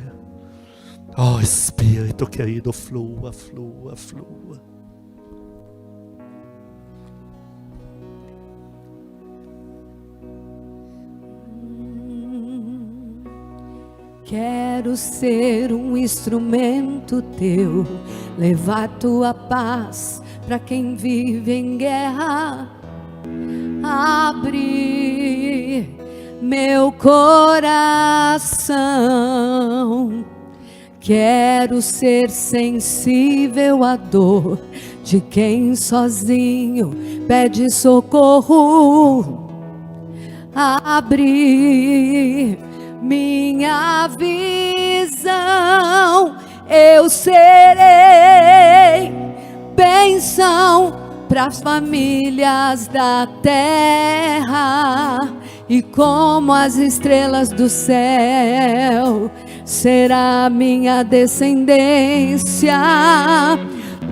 Speaker 1: Oh Espírito querido, flua, flua, flua.
Speaker 3: Quero ser um instrumento teu, levar tua paz para quem vive em guerra. Abre meu coração. Quero ser sensível à dor de quem sozinho pede socorro. Abre minha visão, eu serei bênção para as famílias da terra, e como as estrelas do céu será minha descendência.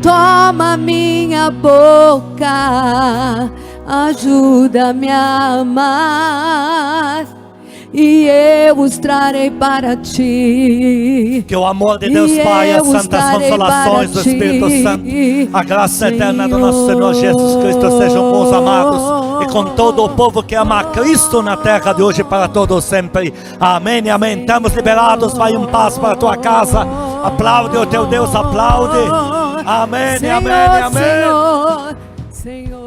Speaker 3: Toma minha boca, ajuda-me a amar, e eu os trarei para ti.
Speaker 1: Que o amor de Deus Pai, as santas consolações do Espírito Santo, a graça eterna do nosso Senhor Jesus Cristo sejam com os amados e com todo o povo que ama a Cristo na terra de hoje para todos sempre. Amém e amém. Estamos liberados. Vai em paz para a tua casa. Aplaude o teu Deus, aplaude. Amém,
Speaker 3: Senhor,
Speaker 1: amém, amém.
Speaker 3: Senhor, Senhor.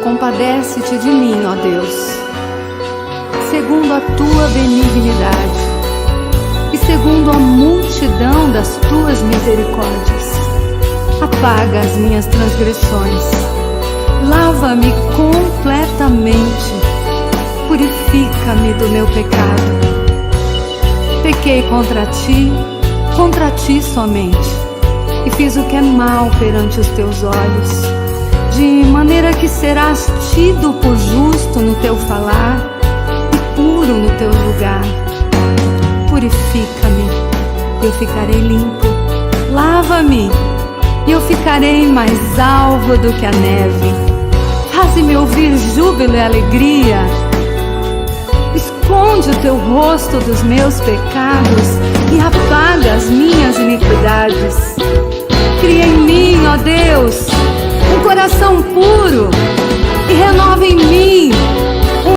Speaker 3: Compadece-te de mim, ó Deus, segundo a tua benignidade e segundo a multidão das tuas misericórdias. Apaga as minhas transgressões, lava-me completamente, purifica-me do meu pecado. Pequei contra ti somente, e fiz o que é mal perante os teus olhos, de maneira que serás tido por justo no teu falar e puro no teu lugar. Purifica-me, e eu ficarei limpo. Lava-me, e eu ficarei mais alvo do que a neve. Faze-me ouvir júbilo e alegria. Esconde o teu rosto dos meus pecados e apaga as minhas iniquidades. Cria em mim, ó Deus, um coração puro e renova em mim